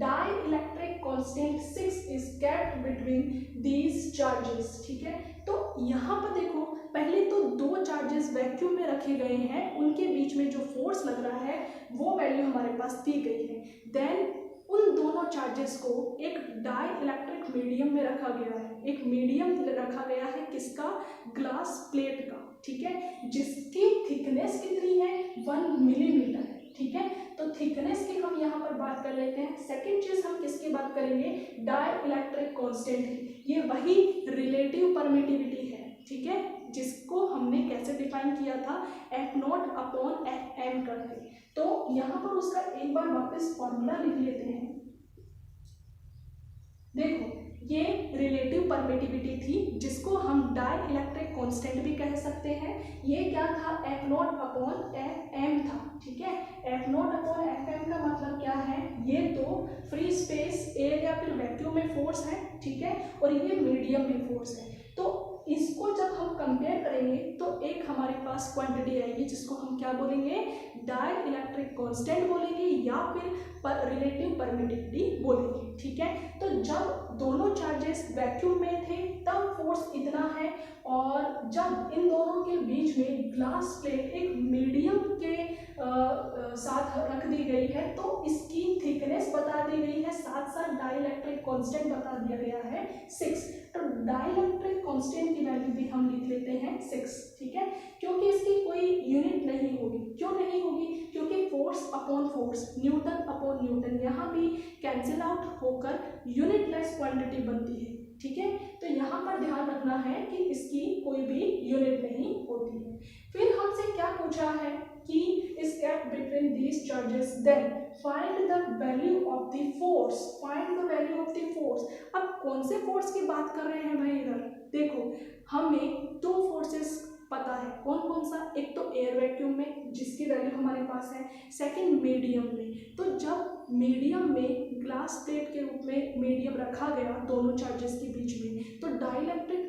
dielectric constant 6 is kept between these charges, ठीक है। तो यहाँ पर देखो पहले तो दो चार्जेस वैक्यूम में रखे गए हैं, उनके बीच में जो फोर्स लग रहा है वो वैल्यू हमारे पास दी गई है। देन उन दोनों चार्जेस को एक डाई इलेक्ट्रिक मीडियम में रखा गया है, एक मीडियम रखा गया है किसका, ग्लास प्लेट का, ठीक है, जिसकी थिकनेस कितनी है, 1 मिलीमीटर है, ठीक है। तो थिकनेस की हम यहाँ पर बात कर लेते हैं। सेकेंड चीज हम किसकी बात करेंगे, डाई इलेक्ट्रिक कॉन्स्टेंट की। ये वही रिलेटिव परमिटिविटी है, ठीक है, जिसको हमने कैसे डिफाइन किया था, F0 अपॉन Fm करके। तो यहाँ पर उसका एक बार वापस फॉर्मूला लिख लेते हैं। देखो ये रिलेटिव परमिटिविटी थी, जिसको हम डाई इलेक्ट्रिक कांस्टेंट भी कह सकते हैं। ये क्या था, F0 अपॉन Fm था, ठीक है। F0 अपॉन Fm का मतलब क्या है, ये तो फ्री स्पेस एयर या फिर वैक्यूम में फोर्स है, ठीक है, और ये मीडियम में फोर्स है। तो इसको जब हम कंपेयर करेंगे तो एक हमारे पास क्वांटिटी आएगी जिसको हम क्या बोलेंगे, डाई इलेक्ट्रिक कांस्टेंट बोलेंगे या फिर रिलेटिव परमिटिविटी बोलेंगे, ठीक है। तो जब दोनों चार्जेस वैक्यूम में थे तब फोर्स इतना है, और जब इन दोनों के बीच में ग्लास प्लेट एक मीडियम के साथ रख दी गई है तो इसकी थिकनेस बता दी गई है, साथ साथ डाई इलेक्ट्रिक कांस्टेंट बता दिया गया है 6। तो डाई इलेक्ट्रिक कांस्टेंट की वैल्यू भी हम लिख लेते हैं 6, ठीक है, क्योंकि इसकी कोई यूनिट नहीं होगी। क्यों नहीं होगी, क्योंकि force upon force, Newton upon Newton यहाँ भी कैंसिल आउट होकर यूनिटलेस क्वांटिटी बनती है, ठीक है। तो यहाँ पर ध्यान रखना है कि इसकी कोई भी यूनिट नहीं होती है। फिर हमसे क्या पूछा है कि इस gap between these charges, then find the value of the force, find the value of the force. अब कौन से फोर्स की बात कर रहे हैं भाई, इधर देखो हमें दो फोर्सेस पता है, कौन कौन सा, एक तो एयर वैक्यूम में जिसकी वैल्यू हमारे पास है, सेकंड मीडियम में। तो जब मीडियम में ग्लास प्लेट के रूप में मीडियम रखा गया दोनों चार्जेस के बीच में, तो डाइलेक्ट्रिक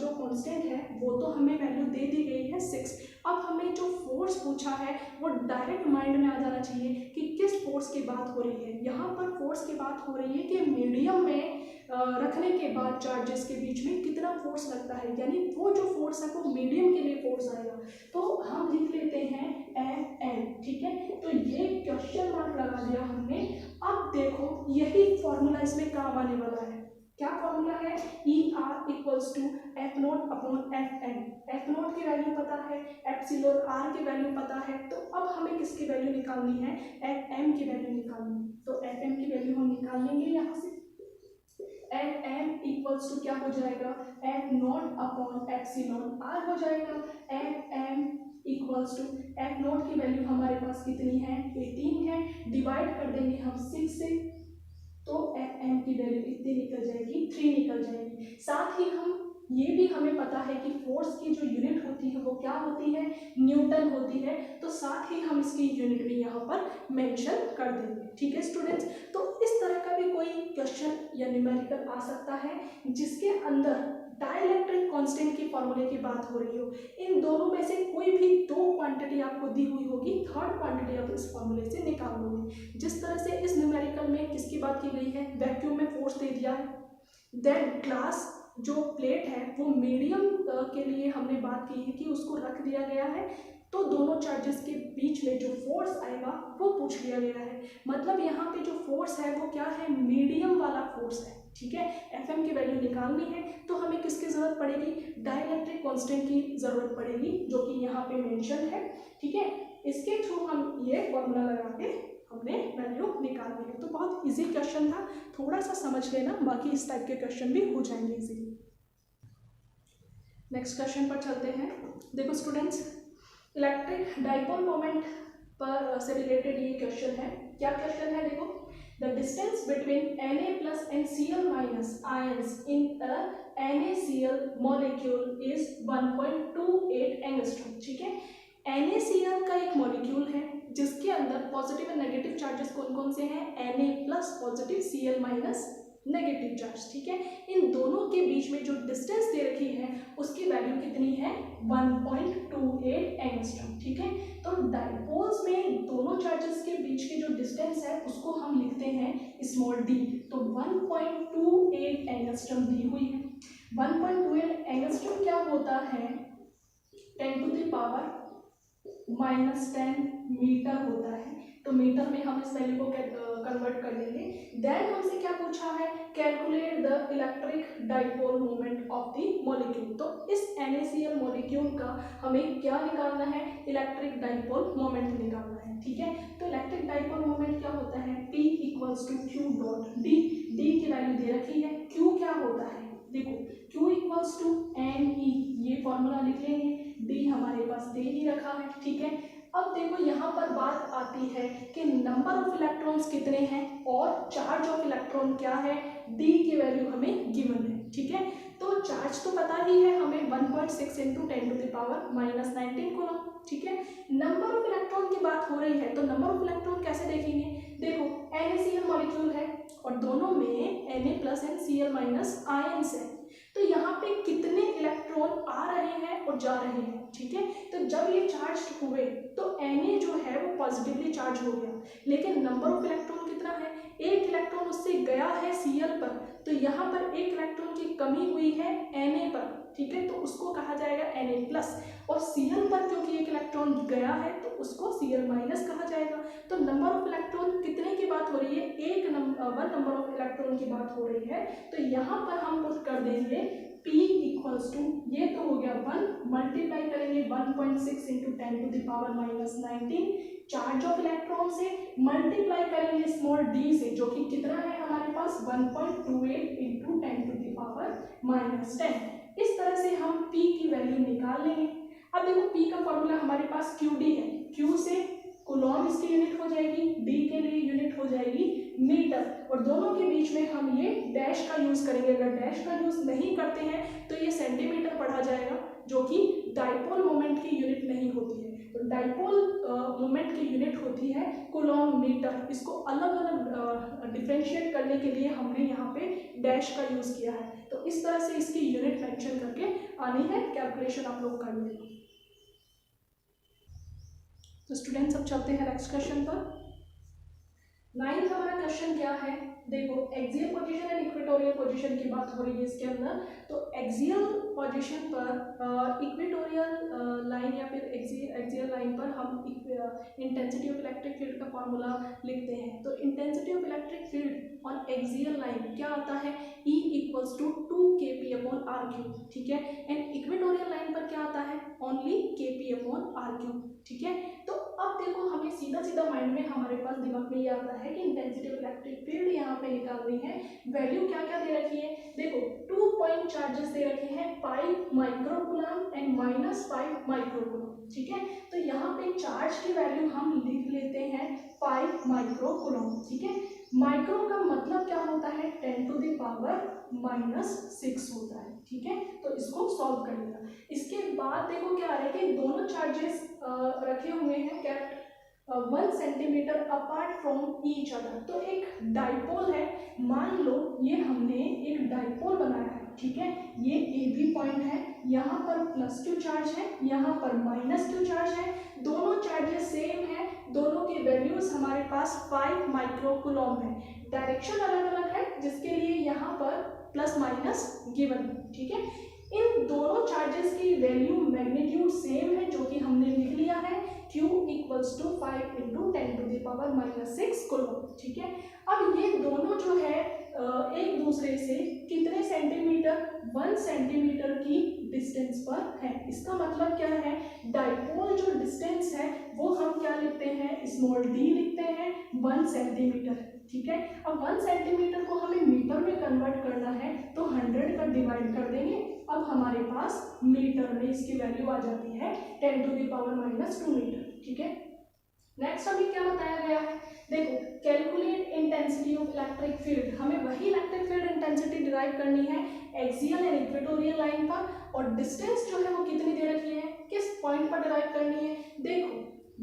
जो कांस्टेंट है वो तो हमें वैल्यू दे दी गई है 6। अब हमें जो फोर्स पूछा है वो डायरेक्ट माइंड में आ जाना चाहिए कि किस फोर्स की बात हो रही है। यहाँ पर फोर्स की बात हो रही है कि मीडियम में रखने के बाद चार्जेस के बीच में कितना फोर्स लगता है, यानी वो जो फोर्स है वो मीडियम के लिए फोर्स आएगा। तो हम लिख लेते हैं Fn, ठीक है। तो ये क्वेश्चन मार्क लगा दिया हमने। अब देखो यही फॉर्मूला इसमें काम आने वाला है। क्या फॉर्मूला है, ER equals to F0 upon Fn। F0 की वैल्यू पता है, एप्सिलॉन R की वैल्यू पता है, तो अब हमें किसकी वैल्यू निकालनी है, Fm की वैल्यू निकालनी है। तो Fm की वैल्यू हम निकाल लेंगे यहाँ से। Fm इक्वल्स टू क्या हो जाएगा, F0 अपॉन एप्सिलॉन R हो जाएगा। Fm इक्वल्स टू F0 की वैल्यू हमारे पास कितनी है, 18 है, डिवाइड कर देंगे हम 6 से, तो Fm की वैल्यू कितनी निकल जाएगी, 3 निकल जाएगी। साथ ही हम ये भी हमें पता है कि फोर्स की जो यूनिट होती है वो क्या होती है, न्यूटन होती है। तो साथ ही हम इसकी यूनिट भी यहाँ पर मेंशन कर देंगे, ठीक है स्टूडेंट्स। तो इस तरह का भी कोई क्वेश्चन या न्यूमेरिकल आ सकता है जिसके अंदर डाइलेक्ट्रिक कांस्टेंट की फॉर्मूले की बात हो रही हो। इन दोनों में से कोई भी दो क्वांटिटी आपको दी हुई होगी, थर्ड क्वांटिटी आप इस फॉर्मूले से निकाल लोगे। जिस तरह से इस न्यूमेरिकल में किसकी बात की गई है, वैक्यूम में फोर्स दे दिया है, देन ग्लास जो प्लेट है वो मीडियम के लिए हमने बात की है कि उसको रख दिया गया है, तो दोनों चार्जेस के बीच में जो फोर्स आएगा वो पूछ लिया गया है। मतलब यहाँ पे जो फोर्स है वो क्या है, मीडियम वाला फोर्स है, ठीक है। Fm की वैल्यू निकालनी है तो हमें किसकी जरूरत पड़ेगी, डाइलेक्ट्रिक कांस्टेंट की जरूरत पड़ेगी, जो कि यहाँ पे मेंशन है, ठीक है। इसके थ्रू हम ये फॉर्मूला लगा के हमने वैल्यू निकालनी है। तो बहुत इजी क्वेश्चन था, थोड़ा सा समझ लेना, बाकी इस टाइप के क्वेश्चन भी हो जाएंगे इजीली। नेक्स्ट क्वेश्चन पर चलते हैं। देखो स्टूडेंट्स, इलेक्ट्रिक डाइपोल मोमेंट पर से रिलेटेड ये क्वेश्चन है। क्या क्वेश्चन है, देखो, the distance between Na plus and Cl minus ions in a NaCl molecule is 1.28 angstrom, ठीक है। NaCl का एक मॉलिक्यूल है जिसके अंदर पॉजिटिव एंड नेगेटिव चार्जेस कौन कौन से हैं, Na plus positive, Cl minus negative charge, ठीक है। इन दोनों के बीच में जो डिस्टेंस दे रखी है उसकी वैल्यू कितनी है, 1.28 एंगस्ट्रॉम, ठीक है। तो डाइपोल्स में दोनों चार्जेस के बीच के जो डिस्टेंस है उसको हम लिखते हैं स्मॉल d। तो 1.28 एंगस्ट्रॉम दी हुई है। 1.28 एंगस्ट्रॉम क्या होता है, 10⁻⁻10 मीटर होता है। तो मीटर में हम इस वैल्यू को कन्वर्ट कर लेंगे। देन हमसे क्या पूछा है, calculate the electric dipole moment of the molecule. तो इस NaCl मॉलिक्यूल का हमें क्या निकालना है, इलेक्ट्रिक डाइपोल मोमेंट निकालना है। ठीक है, तो इलेक्ट्रिक डाइपोल मोमेंट क्या होता है, P = Q dot D। D की वैल्यू दे रखी है, Q क्या होता है, देखो Q = NE, ये फॉर्मूला लिख लेंगे। D हमारे पास दे ही रखा है। ठीक है, अब देखो यहाँ पर बात आती है कि नंबर ऑफ इलेक्ट्रॉन्स कितने हैं और चार्ज ऑफ इलेक्ट्रॉन क्या है, D की वैल्यू हमें गिवन है। ठीक है, तो चार्ज तो पता ही है हमें 1.6 × 10⁻⁻19 कूलम। ठीक है, नंबर ऑफ इलेक्ट्रॉन की बात हो रही है, तो नंबर ऑफ इलेक्ट्रॉन कैसे देखेंगे, देखो NaCl मॉलिक्यूल है और दोनों में Na+ and Cl- आयंस है। तो यहाँ पे कितने इलेक्ट्रॉन आ रहे हैं और जा रहे हैं। ठीक है, तो जब ये चार्ज हुए तो Na जो है वो पॉजिटिवली चार्ज हो गया, लेकिन नंबर ऑफ इलेक्ट्रॉन कितना है, एक इलेक्ट्रॉन उससे गया है Cl पर, तो यहाँ पर एक इलेक्ट्रॉन की कमी हुई है Na पर। ठीक है, तो उसको कहा जाएगा Na+, और Cl पर क्योंकि एक इलेक्ट्रॉन गया है तो उसको Cl- कहा जाएगा। तो नंबर ऑफ इलेक्ट्रॉन कितने की बात हो रही है, वन नंबर ऑफ इलेक्ट्रॉन की बात हो रही है। तो यहाँ पर हम पुट कर देंगे P = ये तो हो गया 1, मल्टीप्लाई करेंगे 1.6 × 10⁻⁻19 चार्ज ऑफ इलेक्ट्रॉन से, मल्टीप्लाई करेंगे स्मॉल d से जो कि कितना है हमारे पास 1.28 × 10⁻⁻10। इस तरह से हम P की वैल्यू निकाल लेंगे। अब देखो P का फॉर्मूला हमारे पास QD है, Q से कूलॉम इसकी यूनिट हो जाएगी, D के लिए यूनिट हो जाएगी मीटर, और दोनों के बीच में हम ये डैश का यूज करेंगे। अगर डैश का यूज नहीं करते हैं तो ये सेंटीमीटर पढ़ा जाएगा, जो कि डाइपोल मोमेंट की यूनिट नहीं होती है। तो डाइपोल मोमेंट की यूनिट होती है कूलॉम मीटर। इसको अलग अलग डिफरेंशिएट करने के लिए हमने यहाँ पे डैश का यूज किया है। तो इस तरह से इसकी यूनिट मेंशन करके आनी है, कैलकुलेशन आप लोग कर लेंगे। तो स्टूडेंट्स अब चलते हैं नेक्स्ट क्वेश्चन पर। 9th हमारा क्वेश्चन क्या है, देखो axial position and equatorial position की बात हो रही है इसके अंदर। तो एक्सियल पोजीशन पर इक्वेटोरियल लाइन या फिर एक्सियल लाइन पर हम इंटेंसिटी ऑफ इलेक्ट्रिक फील्ड का फॉर्मूला लिखते हैं। तो intensity of electric field on axial line क्या आता है, E = 2kp/r³। ठीक है, एंड इक्वेटोरियल लाइन पर क्या आता है, ओनली kp/r³। ठीक है, तो अब देखो हमें सीधा सीधा माइंड में हमारे पास दिमाग में ये आता है कि इंटेंसिटी ऑफ इलेक्ट्रिक फील्ड यहाँ पे निकालनी है। वैल्यू क्या क्या दे रखी है, देखो 2 पॉइंट चार्जेस दे रखे हैं 5 माइक्रोकूलम एंड -5 माइक्रोकूलम। ठीक है, तो यहाँ पे चार्ज की वैल्यू हम लिख लेते हैं 5 माइक्रोकूलम। ठीक है, माइक्रो का मतलब क्या होता है, 10⁻⁻6 होता है। ठीक है, तो इसको सॉल्व करिएगा। इसके बाद देखो क्या आ रहा है कि दोनों चार्जेस रखे हुए हैं kept 1 centimetre apart from each other. तो एक डाइपोल है, मान लो ये हमने एक डाइपोल बनाया है। ठीक है, ये AB पॉइंट है, यहाँ पर +Q चार्ज है, यहाँ पर -Q चार्ज है, दोनों चार्जेस सेम है, दोनों की वैल्यूज हमारे पास 5 माइक्रोकूलम है। डायरेक्शन अलग अलग है जिसके लिए यहाँ पर ± गिवन है। ठीक है, इन दोनों चार्जेस की वैल्यू मैग्नीट्यूड सेम है जो कि हमने लिख लिया है, Q = 5 × 10⁻⁻6 कूलम। ठीक है, अब ये दोनों जो है एक दूसरे से कितने सेंटीमीटर, 1 सेंटीमीटर की डिस्टेंस पर है। इसका मतलब क्या है, डाइपोल जो डिस्टेंस है वो हम क्या लिखते हैं, स्मॉल d लिखते हैं, 1 सेंटीमीटर। ठीक है, अब 1 सेंटीमीटर को हमें मीटर में कन्वर्ट करना है तो 100 का डिवाइड कर देंगे। अब हमारे पास मीटर में इसकी वैल्यू आ जाती है 10⁻⁻2 मीटर। ठीक है, नेक्स्ट हमें क्या बताया गया है, देखो calculate intensity of electric field. हमें वही इलेक्ट्रिक फील्ड इंटेंसिटी डिराइव करनी है एक्सियल एंड इक्वेटोरियल लाइन पर, और डिस्टेंस जो है वो कितनी दे रखी है, किस पॉइंट पर डिराइव करनी है। देखो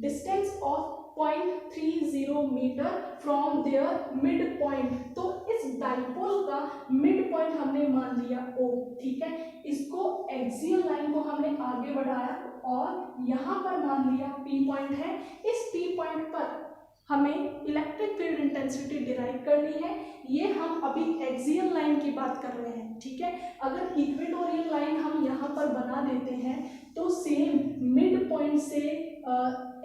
distance of 0.30 metre from their mid point. तो इस डाइपोल का मिड पॉइंट हमने मान लिया O। ठीक है, इसको एक्सियल लाइन को हमने आगे बढ़ाया और यहाँ पर मान लिया P पॉइंट है। इस P पॉइंट पर हमें इलेक्ट्रिक फील्ड इंटेंसिटी डिराइव करनी है। ये हम अभी एक्सियल लाइन की बात कर रहे हैं, ठीक है। अगर इक्वेटोरियल लाइन हम यहाँ पर बना देते हैं तो सेम मिड पॉइंट से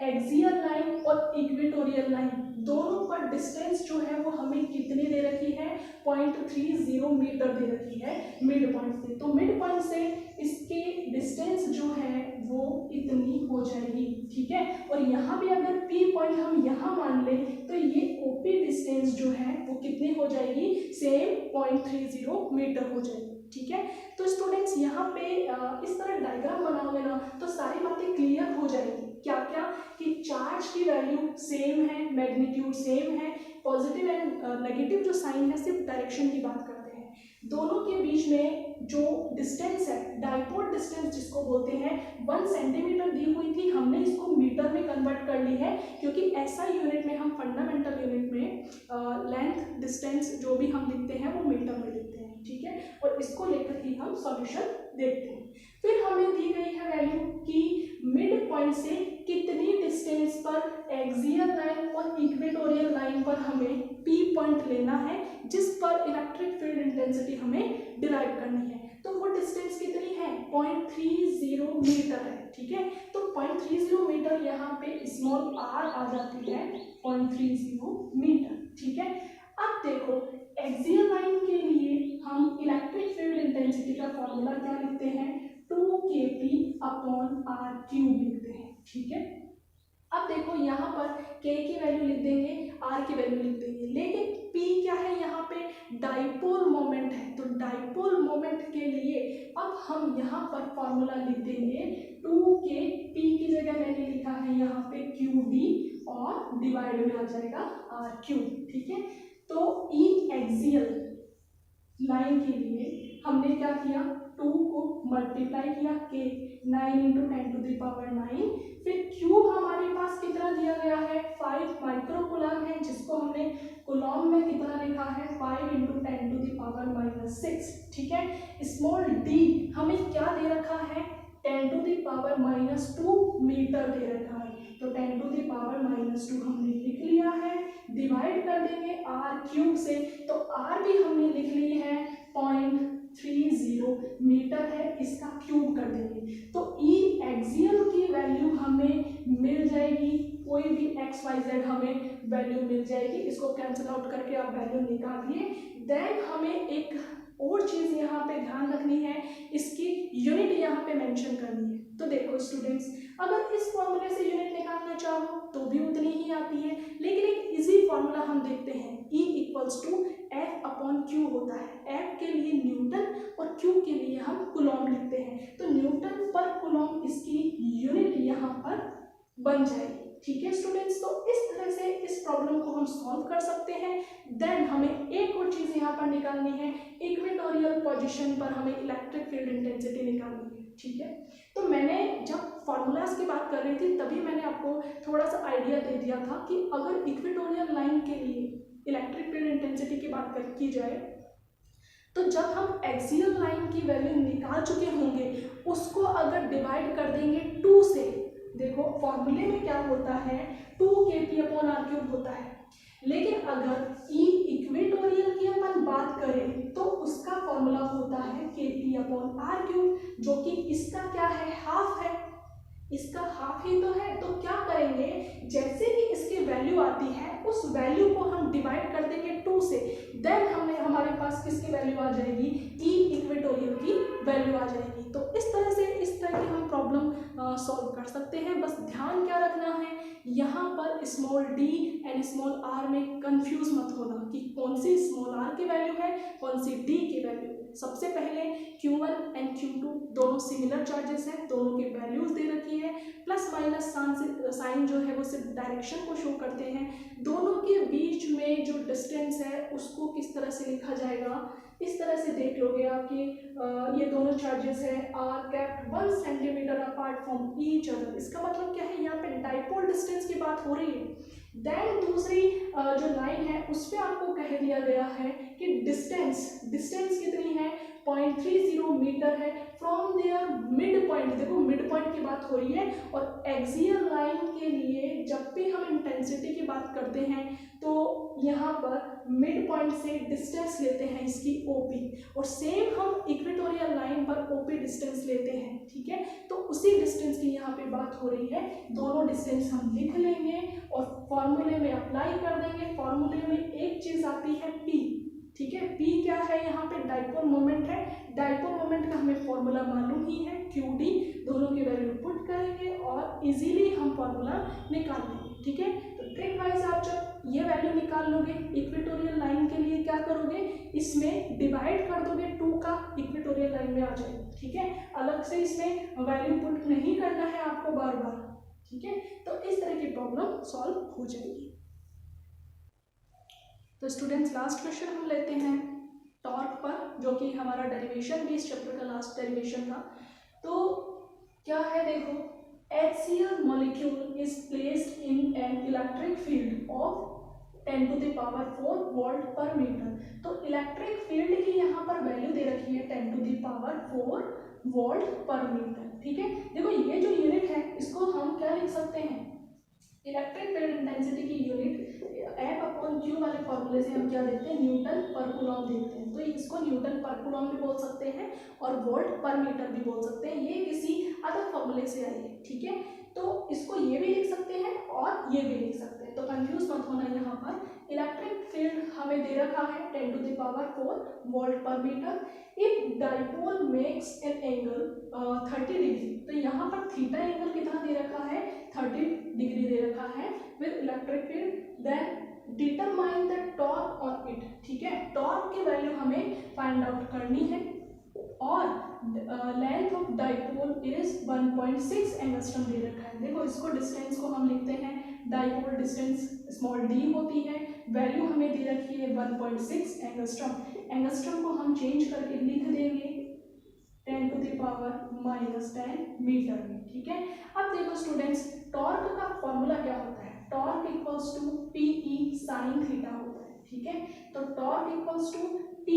एक्सियल लाइन और इक्वेटोरियल लाइन दोनों पर डिस्टेंस जो है वो हमें कितनी दे रखी है, 0.30 मीटर दे रखी है मिड पॉइंट से। तो मिड पॉइंट से इसकी डिस्टेंस जो है वो इतनी हो जाएगी, ठीक है। और यहाँ भी अगर P पॉइंट हम यहाँ मान लें तो ये OP डिस्टेंस जो है वो कितनी हो जाएगी, सेम 0.30 मीटर हो जाएगी, ठीक है। तो स्टूडेंट्स यहाँ पे इस तरह डायग्राम बनाओगे ना तो सारी बातें क्लियर हो जाएगी। क्या क्या कि चार्ज की वैल्यू सेम है, मैग्नीट्यूड सेम है, पॉजिटिव एंड नेगेटिव जो साइन है सिर्फ डायरेक्शन की बात करते हैं। दोनों के बीच में जो डिस्टेंस है, डाइपोल डिस्टेंस जिसको बोलते हैं, 1 सेंटीमीटर दी हुई थी, हमने इसको मीटर में कन्वर्ट कर ली है क्योंकि ऐसा यूनिट में हम फंडामेंटल यूनिट में लेंथ डिस्टेंस जो भी हम लिखते हैं वो मीटर में लिखते हैं, ठीक है। और इसको लेकर ही हम सॉल्यूशन देखते हैं। फिर हमें दी गई है वैल्यू कि मिड पॉइंट से कितनी डिस्टेंस पर एक्सियल लाइन और इक्वेटोरियल लाइन पर हमें P पॉइंट लेना है जिस पर इलेक्ट्रिक फील्ड इंटेंसिटी हमें डिराइव करनी है। तो वो डिस्टेंस कितनी है, 0.30 मीटर है, ठीक है। तो 0.30 मीटर यहाँ पे स्मॉल r आ जाती है, 0.30 मीटर, ठीक है। अब देखो एक्सियल लाइन के लिए हम इलेक्ट्रिक फील्ड इंटेंसिटी का फॉर्मूला क्या लिखते हैं, 2kp/r³ लिखते हैं, ठीक है। अब देखो यहाँ पर k की वैल्यू लिख देंगे, r की वैल्यू लिख देंगे, लेकिन p क्या है यहाँ पे, डाइपोल मोमेंट है। तो डाइपोल मोमेंट के लिए अब हम यहाँ पर फॉर्मूला लिख देंगे 2kp की जगह मैंने लिखा है यहाँ पे qb और डिवाइड में आ जाएगा r³, ठीक है। तो ई एक्सियल लाइन के लिए हमने क्या किया, 2 को मल्टीप्लाई किया k 9 × 10⁹, फिर क्यूब हमारे पास कितना दिया गया है, 5 माइक्रो कूलम है, जिसको हमने कूलम में कितना लिखा है, 5 × 10⁻⁶, ठीक है। स्मॉल d हमें क्या दे रखा है, 10⁻⁻2 मीटर दे रखा है। तो 10⁻⁻2 हमने लिख लिया है, डिवाइड कर देंगे r³ से, तो r भी हमने लिख ली है 0.30 मीटर है, इसका क्यूब कर देंगे। तो ई एक्सियल की वैल्यू हमें मिल जाएगी, कोई भी XYZ हमें वैल्यू मिल जाएगी, इसको कैंसिल आउट करके आप वैल्यू निकालिए। देन हमें एक और चीज़ यहाँ पे ध्यान रखनी है, इसकी यूनिट यहाँ पे मेंशन करनी है। तो देखो स्टूडेंट्स, अगर इस फॉर्मूले से यूनिट निकालना चाहो तो भी उतनी ही आती है, लेकिन एक इजी फॉर्मूला हम देखते हैं, E = F/Q होता है। F के लिए न्यूटन और Q के लिए हम कूलम लिखते हैं। तो न्यूटन पर कूलम इसकी यूनिट यहाँ पर बन जाएगी, ठीक है स्टूडेंट्स। तो इस तरह से इस प्रॉब्लम को हम सॉल्व कर सकते हैं। देन हमें एक और चीज़ यहाँ पर निकालनी है, इक्वेटोरियल पोजीशन पर हमें इलेक्ट्रिक फील्ड इंटेंसिटी निकालनी है, ठीक है। तो मैंने जब फार्मूलाज की बात कर रही थी तभी मैंने आपको थोड़ा सा आइडिया दे दिया था कि अगर इक्वेटोरियल लाइन के लिए इलेक्ट्रिक फील्ड इंटेंसिटी की बात की जाए तो जब हम एक्सियल लाइन की वैल्यू निकाल चुके होंगे उसको अगर डिवाइड कर देंगे 2 से, देखो फॉर्मूले में क्या होता है, 2kp/r³ होता है, लेकिन अगर ई इक्वेटोरियल की अपन बात करें तो उसका फॉर्मूला होता है kp/r³, जो कि इसका क्या है, हाफ है, इसका हाफ ही तो है। तो क्या करेंगे, जैसे ही इसकी वैल्यू आती है उस वैल्यू को हम डिवाइड कर देंगे 2 से, देन हमारे पास किसकी वैल्यू आ जाएगी, ई इक्वेटोरियल की वैल्यू आ जाएगी। तो इस तरह की हम प्रॉब्लम सॉल्व कर सकते हैं। बस ध्यान क्या रखना है, यहाँ पर small d and small r में कंफ्यूज मत होना कि कौन सी स्मॉल r की वैल्यू है, कौन सी d की वैल्यू है। सबसे पहले Q1 एंड Q2 दोनों सिमिलर चार्जेस हैं, दोनों की वैल्यूज दे रखी है, प्लस माइनस साइन जो है वो सिर्फ डायरेक्शन को शो करते हैं। दोनों के बीच में जो डिस्टेंस है उसको किस तरह से लिखा जाएगा, इस तरह से देख लोगे आपके ये दोनों चार्जेस है are kept 1 centimetre apart from each other. इसका मतलब क्या है, यहाँ पे डाइपोल डिस्टेंस की बात हो रही है, देन दूसरी जो लाइन है उस पर आपको कह दिया गया है कि डिस्टेंस कितनी है, 0.30 मीटर है फ्रॉम देयर मिड पॉइंट। देखो मिड पॉइंट की बात हो रही है, और एक्सियल लाइन के लिए जब भी हम इंटेंसिटी की बात करते हैं तो यहाँ पर मिड पॉइंट से डिस्टेंस लेते हैं इसकी ओपी, और सेम हम इक्वेटोरियल लाइन पर ओपी डिस्टेंस लेते हैं, ठीक है। तो उसी डिस्टेंस की यहाँ पे बात हो रही है। दोनों डिस्टेंस हम लिख लेंगे और फॉर्मूले में अप्लाई कर देंगे। फॉर्मूले में एक चीज आती है पी, ठीक है। पी क्या है, यहाँ पे डाइपोल मोमेंट है। डाइपोल मोमेंट का हमें फॉर्मूला मालूम ही है, क्यू डी। दोनों की वैल्यू पुट करेंगे और इजीली हम फॉर्मूला निकाल लेंगे, ठीक है। तो ट्रिक वाइज आप जब ये वैल्यू निकाल लोगे इक्वेटोरियल लाइन के लिए, क्या करोगे, इसमें डिवाइड कर दोगे 2 का, इक्वेटोरियल लाइन में आ जाएगी, ठीक है। अलग से इसमें वैल्यू पुट नहीं करना है आपको बार बार, ठीक है। तो इस तरह की प्रॉब्लम सॉल्व हो जाएगी। तो स्टूडेंट्स लास्ट क्वेश्चन हम लेते हैं टॉर्क पर, जो कि हमारा डेरिवेशन भी इस चैप्टर का लास्ट डेरिवेशन था। तो क्या है, देखो, HCl molecule is placed in an electric field of 10⁴ volt पर मीटर। तो इलेक्ट्रिक फील्ड की यहाँ पर वैल्यू दे रखी है 10⁴ वोल्ट पर मीटर, ठीक है। देखो ये जो यूनिट है इसको हम क्या लिख सकते हैं, इलेक्ट्रिक फील्ड इंटेंसिटी की यूनिट F/Q वाले फॉर्मूले से हम क्या देखते हैं, न्यूटन पर कूलॉम देखते हैं। तो इसको न्यूटन पर कूलॉम भी बोल सकते हैं और वोल्ट पर मीटर भी बोल सकते हैं। ये किसी अदर फॉर्मूले से आई है, ठीक है। तो इसको ये भी लिख सकते हैं और ये भी लिख सकते हैं, तो कंफ्यूज मत होना। यहाँ पर इलेक्ट्रिक फील्ड हमें दे रखा है 10⁴ वोल्ट पर metre. If dipole makes an angle 30 degree, तो यहाँ पर थीटा एंगल कितना दे रखा है, 30 डिग्री दे रखा है with electric field. Then determine the torque on it, ठीक है। टॉर्क की वैल्यू हमें फाइंड आउट करनी है, और length of dipole is 1.6 angstrom दे रखा है। देखो इसको डिस्टेंस को हम लिखते हैं, डाइपोल डिस्टेंस स्मॉल डी होती है, वैल्यू हमें दे रखी है 1.6 एंगस्ट्रम। एंगस्ट्रम को हम चेंज करके लिख देंगे 10⁻⁻10 मीटर में, ठीक है। अब देखो स्टूडेंट्स, टॉर्क का फॉर्मूला क्या होता है, torque equals to PE sin theta होता है, ठीक है। तो टॉर्क इक्वल्स टू P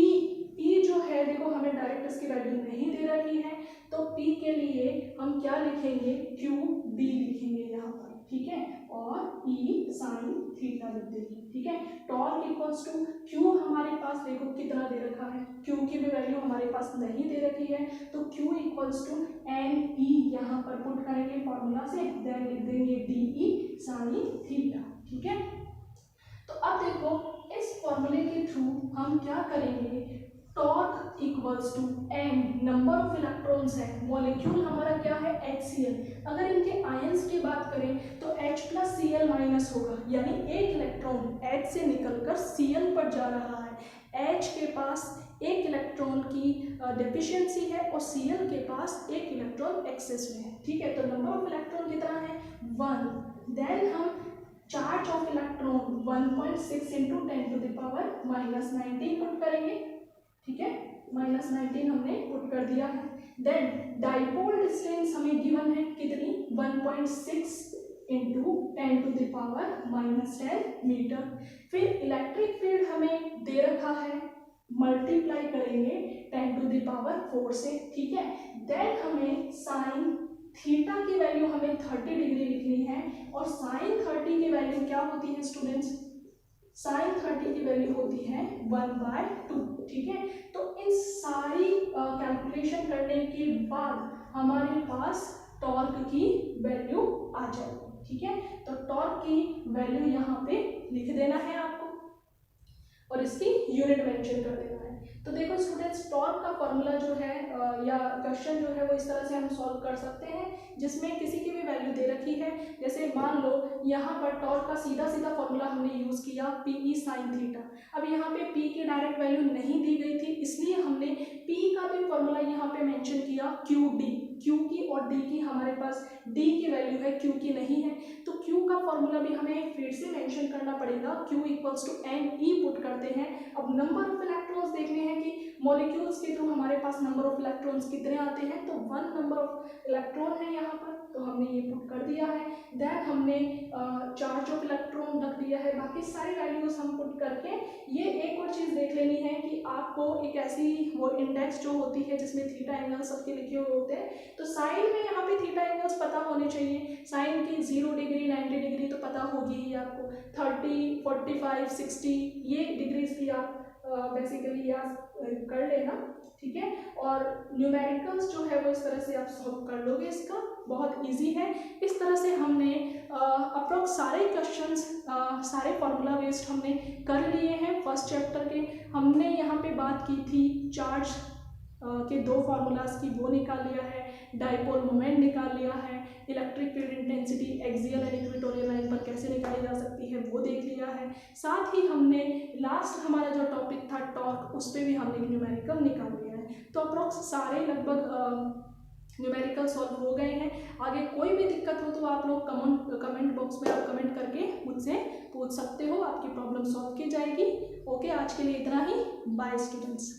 जो है, देखो हमें डायरेक्ट इसकी वैल्यू नहीं दे रखी है, तो P के लिए हम क्या लिखेंगे, QD लिखेंगे यहाँ पर, ठीक है, और E sin थीटा लिख देंगे, ठीक है। टॉर्क इक्वल्स टू Q हमारे पास देखो कितना दे रखा है, Q की भी वैल्यू हमारे पास नहीं दे रखी है, तो Q इक्वल्स टू NE यहाँ पर पुट करेंगे फॉर्मूला से, देन लिख देंगे DE sin थीटा, ठीक है। तो अब देखो इस फॉर्मूले के थ्रू हम क्या करेंगे, torque equals to n number of electrons है, मॉलिक्यूल हमारा क्या है HCl। अगर इनके आयंस की बात करें तो H + Cl माइनस होगा, यानी एक इलेक्ट्रॉन H से निकलकर Cl पर जा रहा है। H के पास एक इलेक्ट्रॉन की डेफिशिएंसी है और Cl के पास एक इलेक्ट्रॉन एक्सेस में है, ठीक है। तो नंबर ऑफ इलेक्ट्रॉन कितना है, 1। देन हम charge of electron 1.6 into 10⁻⁻19 put करेंगे, ठीक है, -19 हमने पुट कर दिया है। देन डाइपोल डिस्टेंस हमें गिवन है कितनी, 1.6 इंटू 10⁻⁻10 मीटर। फिर इलेक्ट्रिक फील्ड हमें दे रखा है, मल्टीप्लाई करेंगे 10⁴ से, ठीक है। देन हमें साइन थीटा की वैल्यू हमें 30 डिग्री लिखनी है, और साइन 30 की वैल्यू क्या होती है स्टूडेंट्स, साइन 30 की वैल्यू होती है 1/2, ठीक है। तो इन सारी कैलकुलेशन करने के बाद हमारे पास टॉर्क की वैल्यू आ जाएगी, ठीक है। तो टॉर्क की वैल्यू यहाँ पे लिख देना है आपको, और इसकी यूनिट मेंशन कर देना है। तो देखो स्टूडेंट्स, टॉर्क का फॉर्मूला जो है या क्वेश्चन जो है वो इस तरह से हम सॉल्व कर सकते हैं, जिसमें किसी की भी वैल्यू दे रखी है। जैसे मान लो यहाँ पर टॉर्क का सीधा फॉर्मूला हमने यूज किया PE sin थीटा। अब यहाँ पे P की डायरेक्ट वैल्यू नहीं दी गई थी, इसलिए हमने P का भी फॉर्मूला यहाँ पे मेंशन किया QD। Q की और D की हमारे पास D की वैल्यू है, Q की नहीं है, तो Q का फॉर्मूला भी हमें फिर से मेंशन करना पड़ेगा। Q equals to NE put करते हैं। अब नंबर ऑफ इलेक्ट्रॉन्स देखने हैं कि मॉलिक्यूल्स के थ्रू हमारे पास नंबर ऑफ इलेक्ट्रॉन्स कितने आते हैं, तो 1 नंबर ऑफ इलेक्ट्रॉन है यहाँ पर, तो हमने ये पुट कर दिया है। देन हमने चार्ज ऑफ इलेक्ट्रॉन रख दिया है, बाकी सारी वैल्यूज हम पुट करके ये एक और चीज़ देख लेनी है कि आपको एक ऐसी वो इंडेक्स जो होती है जिसमें थीटा एंगल्स सबके लिखे हुए होते हैं, तो साइन में यहाँ पे थीटा एंगल्स पता होने चाहिए। साइन की 0 डिग्री 90 डिग्री तो पता होगी ही आपको, 30 45 60 ये डिग्रीज भी आप बेसिकली याद कर लेना, ठीक है। और न्यूमेरिकल्स जो है वो इस तरह से आप सॉल्व कर लोगे, इसका बहुत इजी है। इस तरह से हमने अप्रोक्स सारे क्वेश्चंस सारे फार्मूला बेस्ड हमने कर लिए हैं फर्स्ट चैप्टर के। हमने यहाँ पे बात की थी चार्ज के 2 फार्मूलाज की, वो निकाल लिया है, डाइपोल मोमेंट निकाल लिया है, electric field intensity axial and equatorial line पर कैसे निकाली जा सकती है वो देख लिया है। साथ ही हमने लास्ट हमारा जो टॉपिक था टॉर्क, उस पर भी हमने न्यूमेरिकल निकाल लिया है। तो अप्रोक्स सारे लगभग न्यूमेरिकल सॉल्व हो गए हैं। आगे कोई भी दिक्कत हो तो आप लोग कमेंट बॉक्स में आप कमेंट करके मुझसे पूछ सकते हो, आपकी प्रॉब्लम सॉल्व की जाएगी। ओके, आज के लिए इतना ही। Bye students.